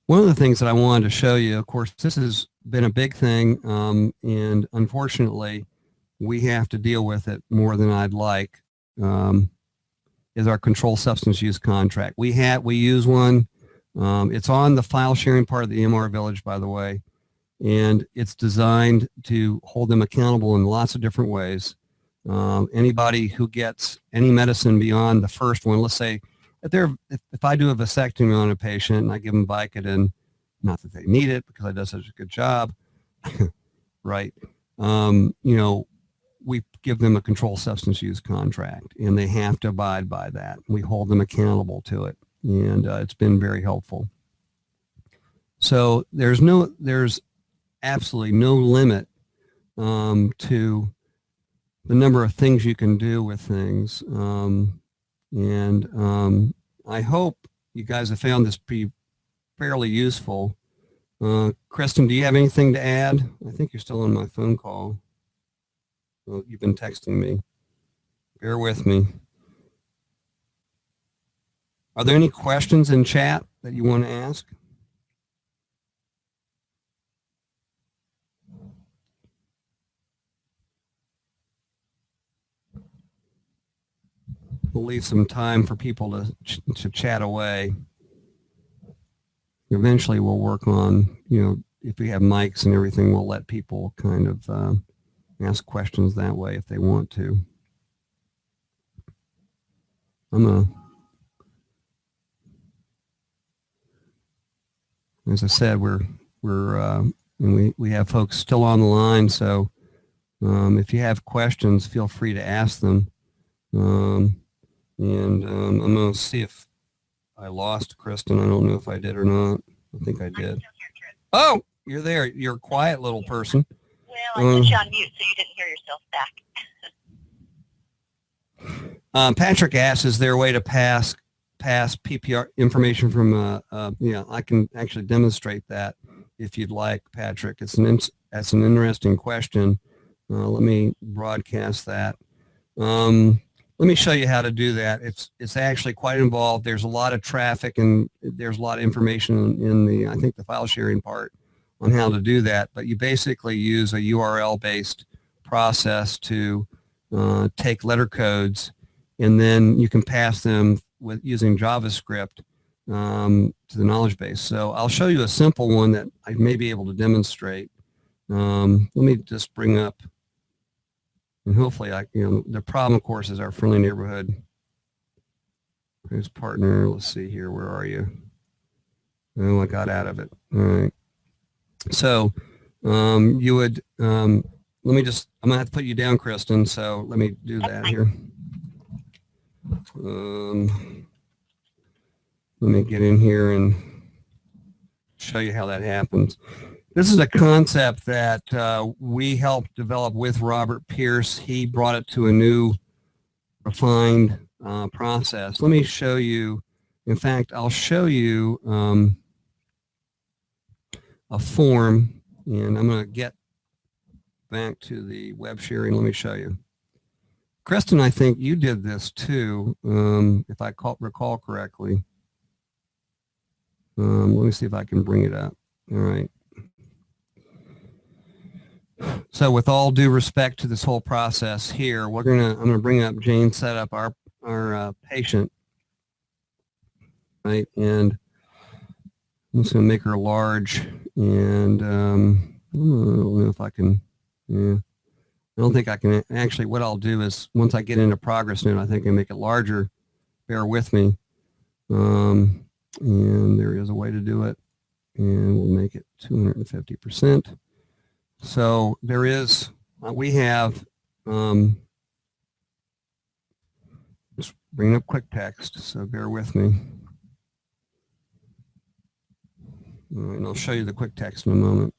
of the things that I wanted to show you, of course, this has been a big thing, and unfortunately, we have to deal with it more than I'd like, is our controlled substance use contract. We use one. It's on the file sharing part of the EMR Village, by the way. and it's designed to hold them accountable in lots of different ways. Anybody who gets any medicine beyond the first one, let's say if I do a vasectomy on a patient and I give them Vicodin, not that they need it because I do such a good job, right? We give them a controlled substance use contract, and they have to abide by that. We hold them accountable to it, and it's been very helpful. So there's absolutely no limit to the number of things you can do with things, and I hope you guys have found this to be fairly useful. Kristen, do you have anything to add? I think you're still on my phone call. Well, you've been texting me. Bear with me. Are there any questions in chat that you want to ask? We'll leave some time for people to chat away. Eventually we'll work on, if we have mics and everything, we'll let people kind of ask questions that way if they want to. As I said, we have folks still on the line, so if you have questions, feel free to ask them. I'm going to see if I lost Kristen. I don't know if I did or not. I think I did. Oh, you're there. You're a quiet little person. Well, I put you on mute so you didn't hear yourself back. Patrick asks, is there a way to pass PPR information from I can actually demonstrate that if you'd like, Patrick. That's an interesting question. Let me broadcast that. Let me show you how to do that. It's actually quite involved. There's a lot of traffic and there's a lot of information in I think the file sharing part on how to do that. But you basically use a URL-based process to take letter codes, and then you can pass them with using JavaScript to the knowledge base. So I'll show you a simple one that I may be able to demonstrate. Let me just bring up. And hopefully, the problem, of course, is our friendly neighborhood. Who's partner? Let's see here. Where are you? Oh, I got out of it. All right. So you would, let me just, I'm going to have to put you down, Kristen. So let me do that here. Let me get in here and show you how that happens. This is a concept that we helped develop with Robert Pierce. He brought it to a new, refined process. Let me show you. In fact, I'll show you a form, and I'm going to get back to the web sharing. Let me show you. Kristen, I think you did this too, if I recall correctly. Let me see if I can bring it up. All right. So with all due respect to this whole process here, I'm gonna bring up Jane set up our patient, right? And I'm just gonna make her large, and I don't know if I can. Yeah, I don't think I can. Actually, what I'll do is once I get into progress note, I think I can make it larger. Bear with me. And there is a way to do it, and we'll make it 250%. So there is, we have, just bringing up quick text, so bear with me. All right, and I'll show you the quick text in a moment.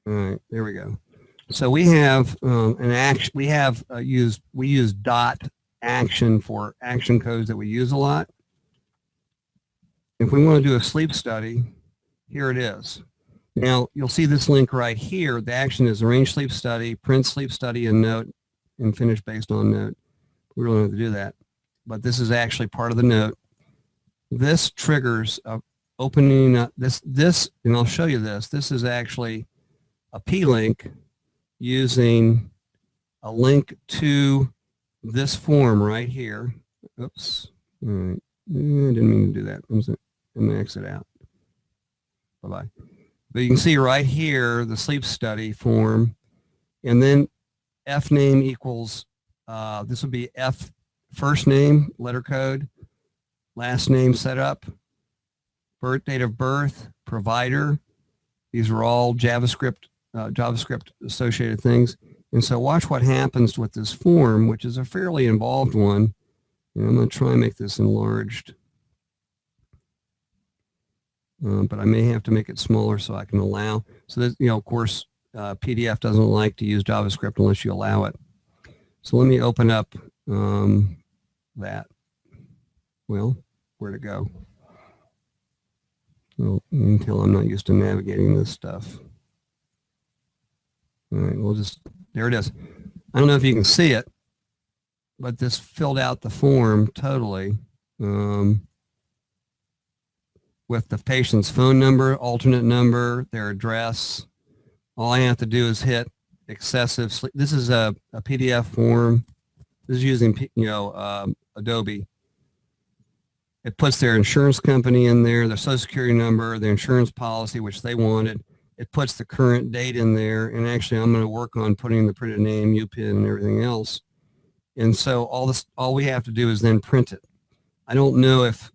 All right, there we go. So we have an action, we use dot action for action codes that we use a lot. If we want to do a sleep study, here it is. Now, you'll see this link right here. The action is arrange sleep study, print sleep study, and note, and finish based on note. We don't have to do that, but this is actually part of the note. This triggers opening up this, and I'll show you this. This is actually a P-link using a link to this form right here. Oops. All right. I didn't mean to do that. I'm going to exit out. Bye-bye. But you can see right here the sleep study form, and then F name equals, this would be F first name, letter code, last name setup, date of birth, provider. These are all JavaScript associated things. And so watch what happens with this form, which is a fairly involved one. And I'm going to try and make this enlarged. But I may have to make it smaller so I can allow. So that, of course, PDF doesn't like to use JavaScript unless you allow it. So let me open up that. Well, where'd it go? Well, until I'm not used to navigating this stuff. All right, we'll just, there it is. I don't know if you can see it, but this filled out the form totally with the patient's phone number, alternate number, their address. All I have to do is hit excessive sleep. This is a PDF form. This is using, Adobe. It puts their insurance company in there, their social security number, their insurance policy, which they wanted. It puts the current date in there. And actually, I'm going to work on putting the printed name, UPIN, and everything else. And so all we have to do is then print it. I don't know if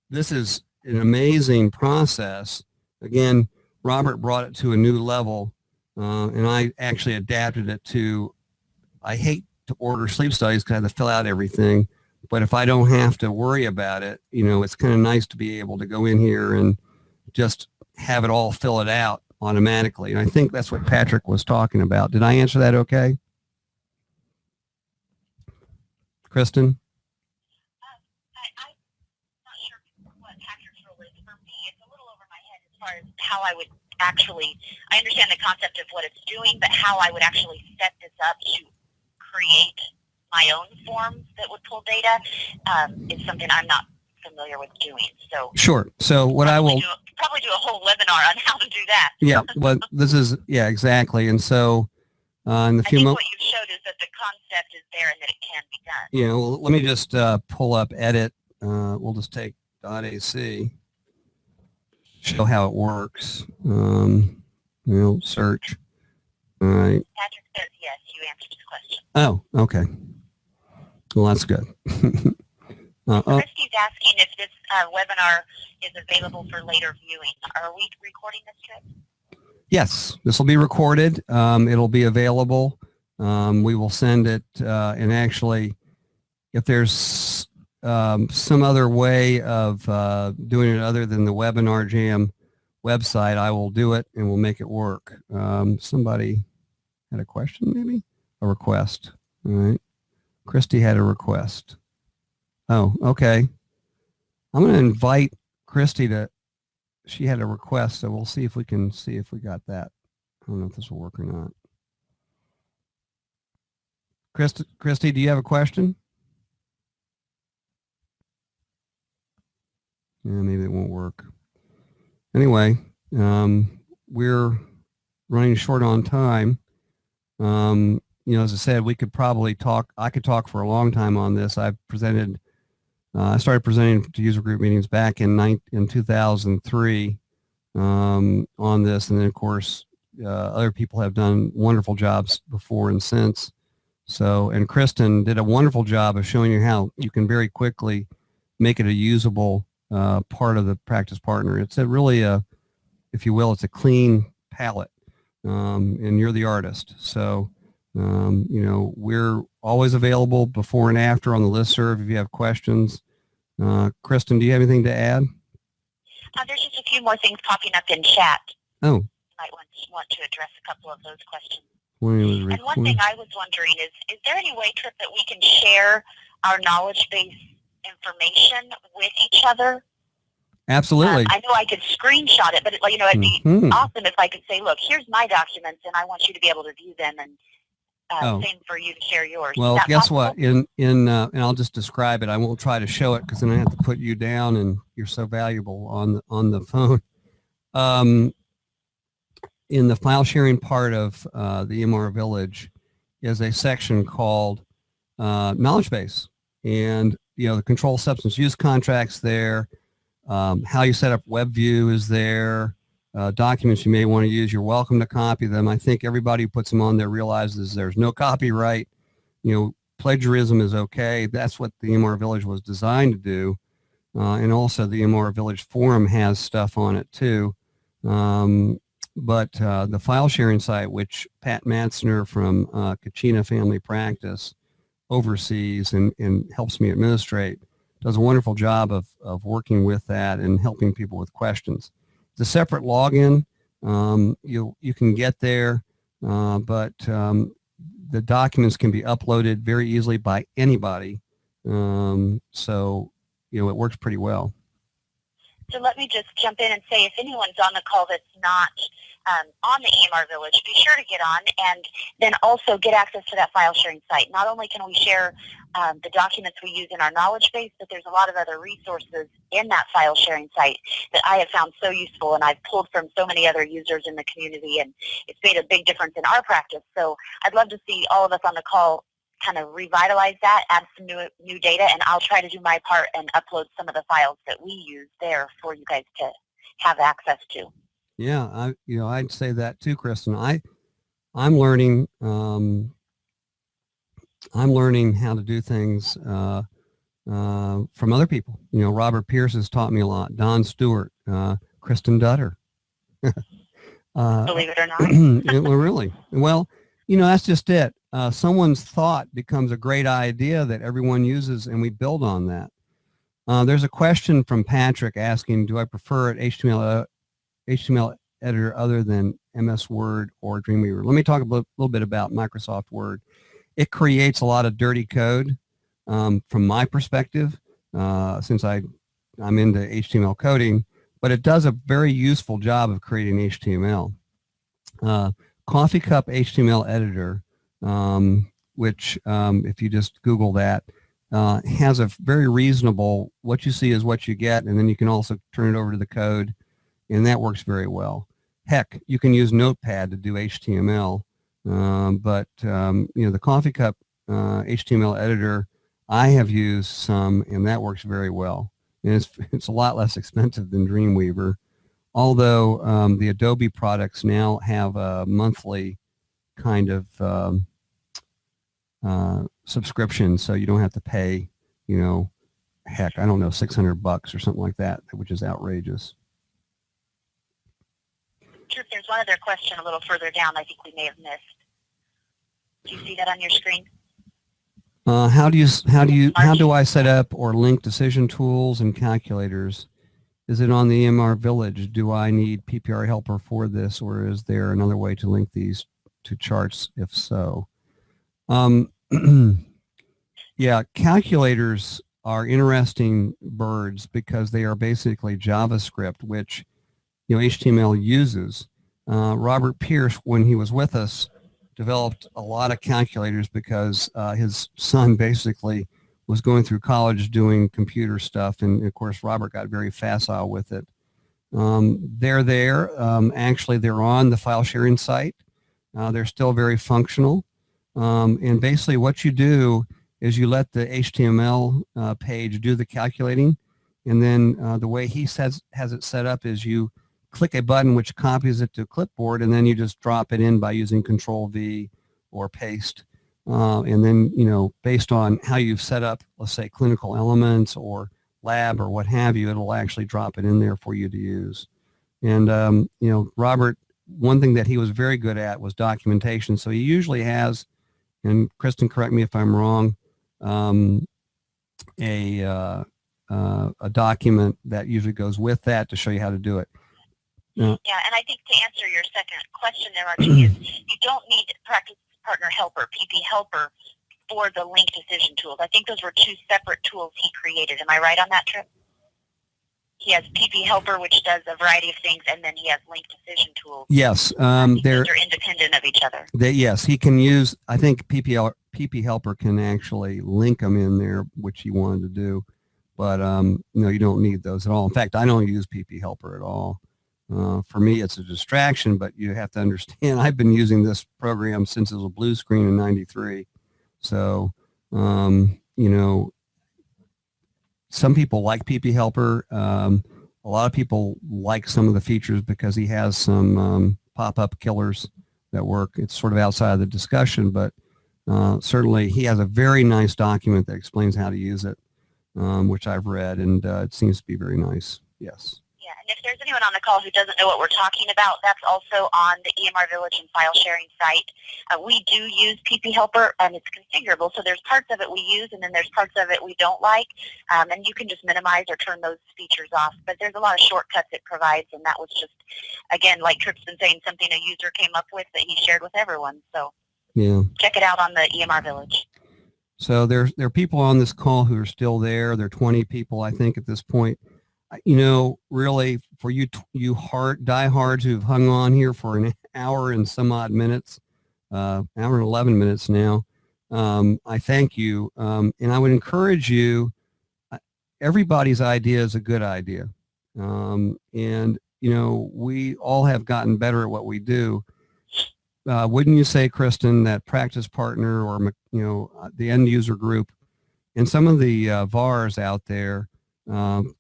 this is an amazing process. Again, Robert brought it to a new level, and I actually adapted it to, I hate to order sleep studies because I have to fill out everything. But if I don't have to worry about it, it's kind of nice to be able to go in here and just have it all fill it out automatically. And I think that's what Patrick was talking about. Did I answer that okay? Kristen? I'm not sure what Patrick's role is. For me, it's a little over my head as far as how I would actually, I understand the concept of what it's doing, but how I would actually set this up to create my own forms that would pull data is something I'm not familiar with doing. So sure. So what I will probably do a whole webinar on how to do that. Yeah, but this is, yeah, exactly. And so in the few what you showed is that the concept is there and that it can be done. Yeah, well, let me just pull up edit. We'll just take .ac, show how it works. Search. All right. Patrick says yes, you answered his question. Oh, okay. Well, that's good. Christy's asking if this webinar is available for later viewing. Are we recording this, Tripp? Yes, this will be recorded. It'll be available. We will send it, and actually, if there's some other way of doing it other than the Webinar Jam website, I will do it and we'll make it work. Somebody had a question, maybe? A request. All right. Christy had a request. Oh, okay. I'm going to invite Christy to, she had a request, so we'll see if we can see if we got that. I don't know if this will work or not. Christy, do you have a question? Yeah, maybe it won't work. Anyway, we're running short on time. As I said, we could probably talk, I could talk for a long time on this. I've presented, I started presenting to user group meetings back in 2003 on this. And then, of course, other people have done wonderful jobs before and since. So, and Kristen did a wonderful job of showing you how you can very quickly make it a usable part of the practice partner. It's really if you will, it's a clean palette, and you're the artist. So, we're always available before and after on the listserv if you have questions. Kristen, do you have anything to add? There's just a few more things popping up in chat. Oh. You might want to address a couple of those questions. And one thing I was wondering is there any way, Tripp, that we can share our knowledge base information with each other? Absolutely. I know I could screenshot it, but it'd be awesome if I could say, look, here's my documents, and I want you to be able to view them, and same for you to share yours. Well, guess what? And I'll just describe it. I won't try to show it because then I have to put you down, and you're so valuable on the phone. In the file sharing part of the EMR Village is a section called Knowledge Base, and the controlled substance use contracts there. How you set up WebView is there. documents you may want to use, you're welcome to copy them. I think everybody who puts them on there realizes there's no copyright. Plagiarism is okay. That's what the MR Village was designed to do. And also the MR Village forum has stuff on it too. But the file sharing site, which Pat Matzner from Kachina Family Practice oversees and helps me administrate, does a wonderful job of working with that and helping people with questions. It's a separate login. You can get there, but the documents can be uploaded very easily by anybody. So it works pretty well. So let me just jump in and say, if anyone's on the call that's not on the EMR Village, be sure to get on and then also get access to that file sharing site. Not only can we share the documents we use in our knowledge base, but there's a lot of other resources in that file sharing site that I have found so useful, and I've pulled from so many other users in the community, and it's made a big difference in our practice. So I'd love to see all of us on the call kind of revitalize that, add some new data, and I'll try to do my part and upload some of the files that we use there for you guys to have access to. Yeah, I'd say that too, Kristen. I'm learning how to do things from other people. Robert Pierce has taught me a lot. Don Stewart, Kristen Dutter. Believe it or not. Well, really. Well, that's just it. Someone's thought becomes a great idea that everyone uses, and we build on that. There's a question from Patrick asking, do I prefer an HTML editor other than MS Word or Dreamweaver? Let me talk a little bit about Microsoft Word. It creates a lot of dirty code from my perspective, since I'm into HTML coding, but it does a very useful job of creating HTML. Coffee Cup HTML editor, which if you just Google that, has a very reasonable, what you see is what you get, and then you can also turn it over to the code, and that works very well. Heck, you can use Notepad to do HTML, but the Coffee Cup HTML editor, I have used some, and that works very well. And it's a lot less expensive than Dreamweaver, although the Adobe products now have a monthly kind of subscription, so you don't have to pay, heck, I don't know, $600 or something like that, which is outrageous. Tripp, there's one other question a little further down I think we may have missed. Do you see that on your screen? How do I set up or link decision tools and calculators? Is it on the EMR Village? Do I need PPR helper for this, or is there another way to link these to charts? If so, yeah, calculators are interesting birds because they are basically JavaScript, which HTML uses. Robert Pierce, when he was with us, developed a lot of calculators because his son basically was going through college doing computer stuff, and of course Robert got very facile with it. They're there. Actually, they're on the file sharing site. They're still very functional. And basically what you do is you let the HTML page do the calculating, and then the way he has it set up is you click a button which copies it to a clipboard, and then you just drop it in by using Control-V or paste. And then, based on how you've set up, let's say, clinical elements or lab or what have you, it'll actually drop it in there for you to use. And, Robert, one thing that he was very good at was documentation. So he usually has, and Kristen, correct me if I'm wrong, a document that usually goes with that to show you how to do it. Yeah, and I think to answer your second question there, Archie, is you don't need Practice Partner Helper, PP Helper, for the link decision tools. I think those were two separate tools he created. Am I right on that, Tripp? He has PP Helper, which does a variety of things, and then he has link decision tools. Yes. They're independent of each other. Yes, he can use, I think PP Helper can actually link them in there, which he wanted to do. But, you don't need those at all. In fact, I don't use PP Helper at all. For me, it's a distraction, but you have to understand, I've been using this program since it was a blue screen in '93. So, some people like PP Helper. A a lot of people like some of the features because he has some pop-up killers that work. It's sort of outside of the discussion, but certainly he has a very nice document that explains how to use it, which I've read, and it seems to be very nice. Yes. Yeah, and if there's anyone on the call who doesn't know what we're talking about, that's also on the EMR Village and file sharing site. We do use PP Helper, and it's configurable, so there's parts of it we use, and then there's parts of it we don't like, and you can just minimize or turn those features off. But there's a lot of shortcuts it provides, and that was just, again, like Tripp's been saying, something a user came up with that he shared with everyone. So yeah, check it out on the EMR Village. So there are people on this call who are still there. There are 20 people, I think, at this point. You know, really, for you diehards who've hung on here for an hour and some odd minutes, hour and 11 minutes now, I thank you. And I would encourage you, everybody's idea is a good idea. And, you know, we all have gotten better at what we do. Wouldn't you say, Kristen, that practice partner or, you know, the end user group and some of the VARs out there,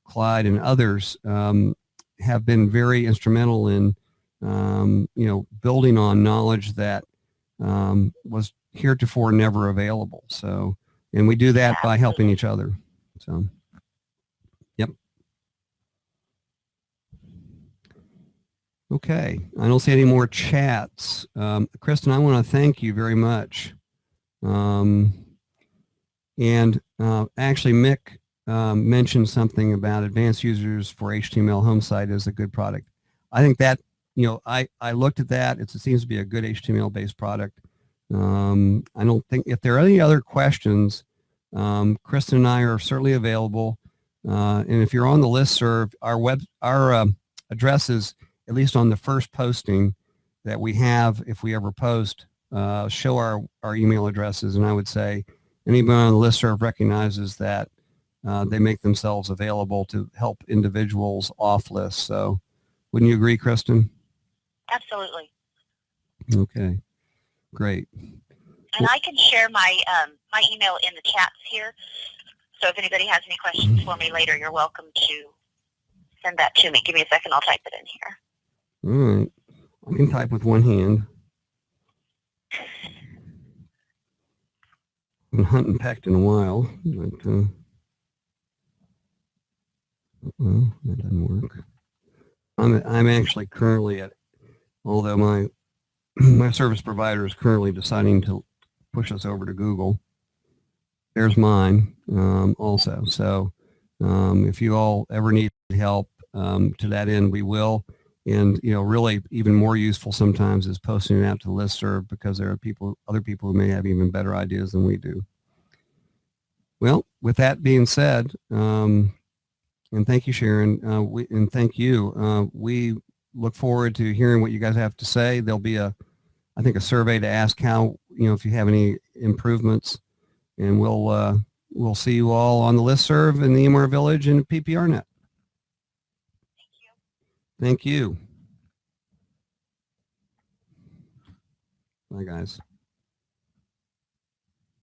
Clyde and others, have been very instrumental in, you know, building on knowledge that was heretofore never available. So, and we do that by helping each other. So, yep. Okay, I don't see any more chats. Kristen, I want to thank you very much. And actually, Mick mentioned something about advanced users for HTML home site is a good product. I think that, you know, I looked at that. It seems to be a good HTML-based product. I don't think, if there are any other questions, Kristen and I are certainly available. And if you're on the listserv, our address is, at least on the first posting that we have, if we ever post, show our email addresses. And I would say anybody on the listserv recognizes that they make themselves available to help individuals off lists. So wouldn't you agree, Kristen? Absolutely. Okay, great. And I can share my my email in the chats here. So if anybody has any questions for me later, you're welcome to send that to me. Give me a second, I'll type it in here. All right. I can type with one hand. I've been hunting pecked in a while, but well, that doesn't work. I'm actually currently at, although my my service provider is currently deciding to push us over to Google. There's mine also. So if you all ever need help to that end, we will. And, you know, really even more useful sometimes is posting it out to the listserv, because there are other people who may have even better ideas than we do. Well, with that being said, and thank you, Sharon, and thank you. We look forward to hearing what you guys have to say. There'll be I think a survey to ask how, you know, if you have any improvements, and we'll see you all on the listserv in the EMR Village and PPRNet. Thank you. Bye, guys.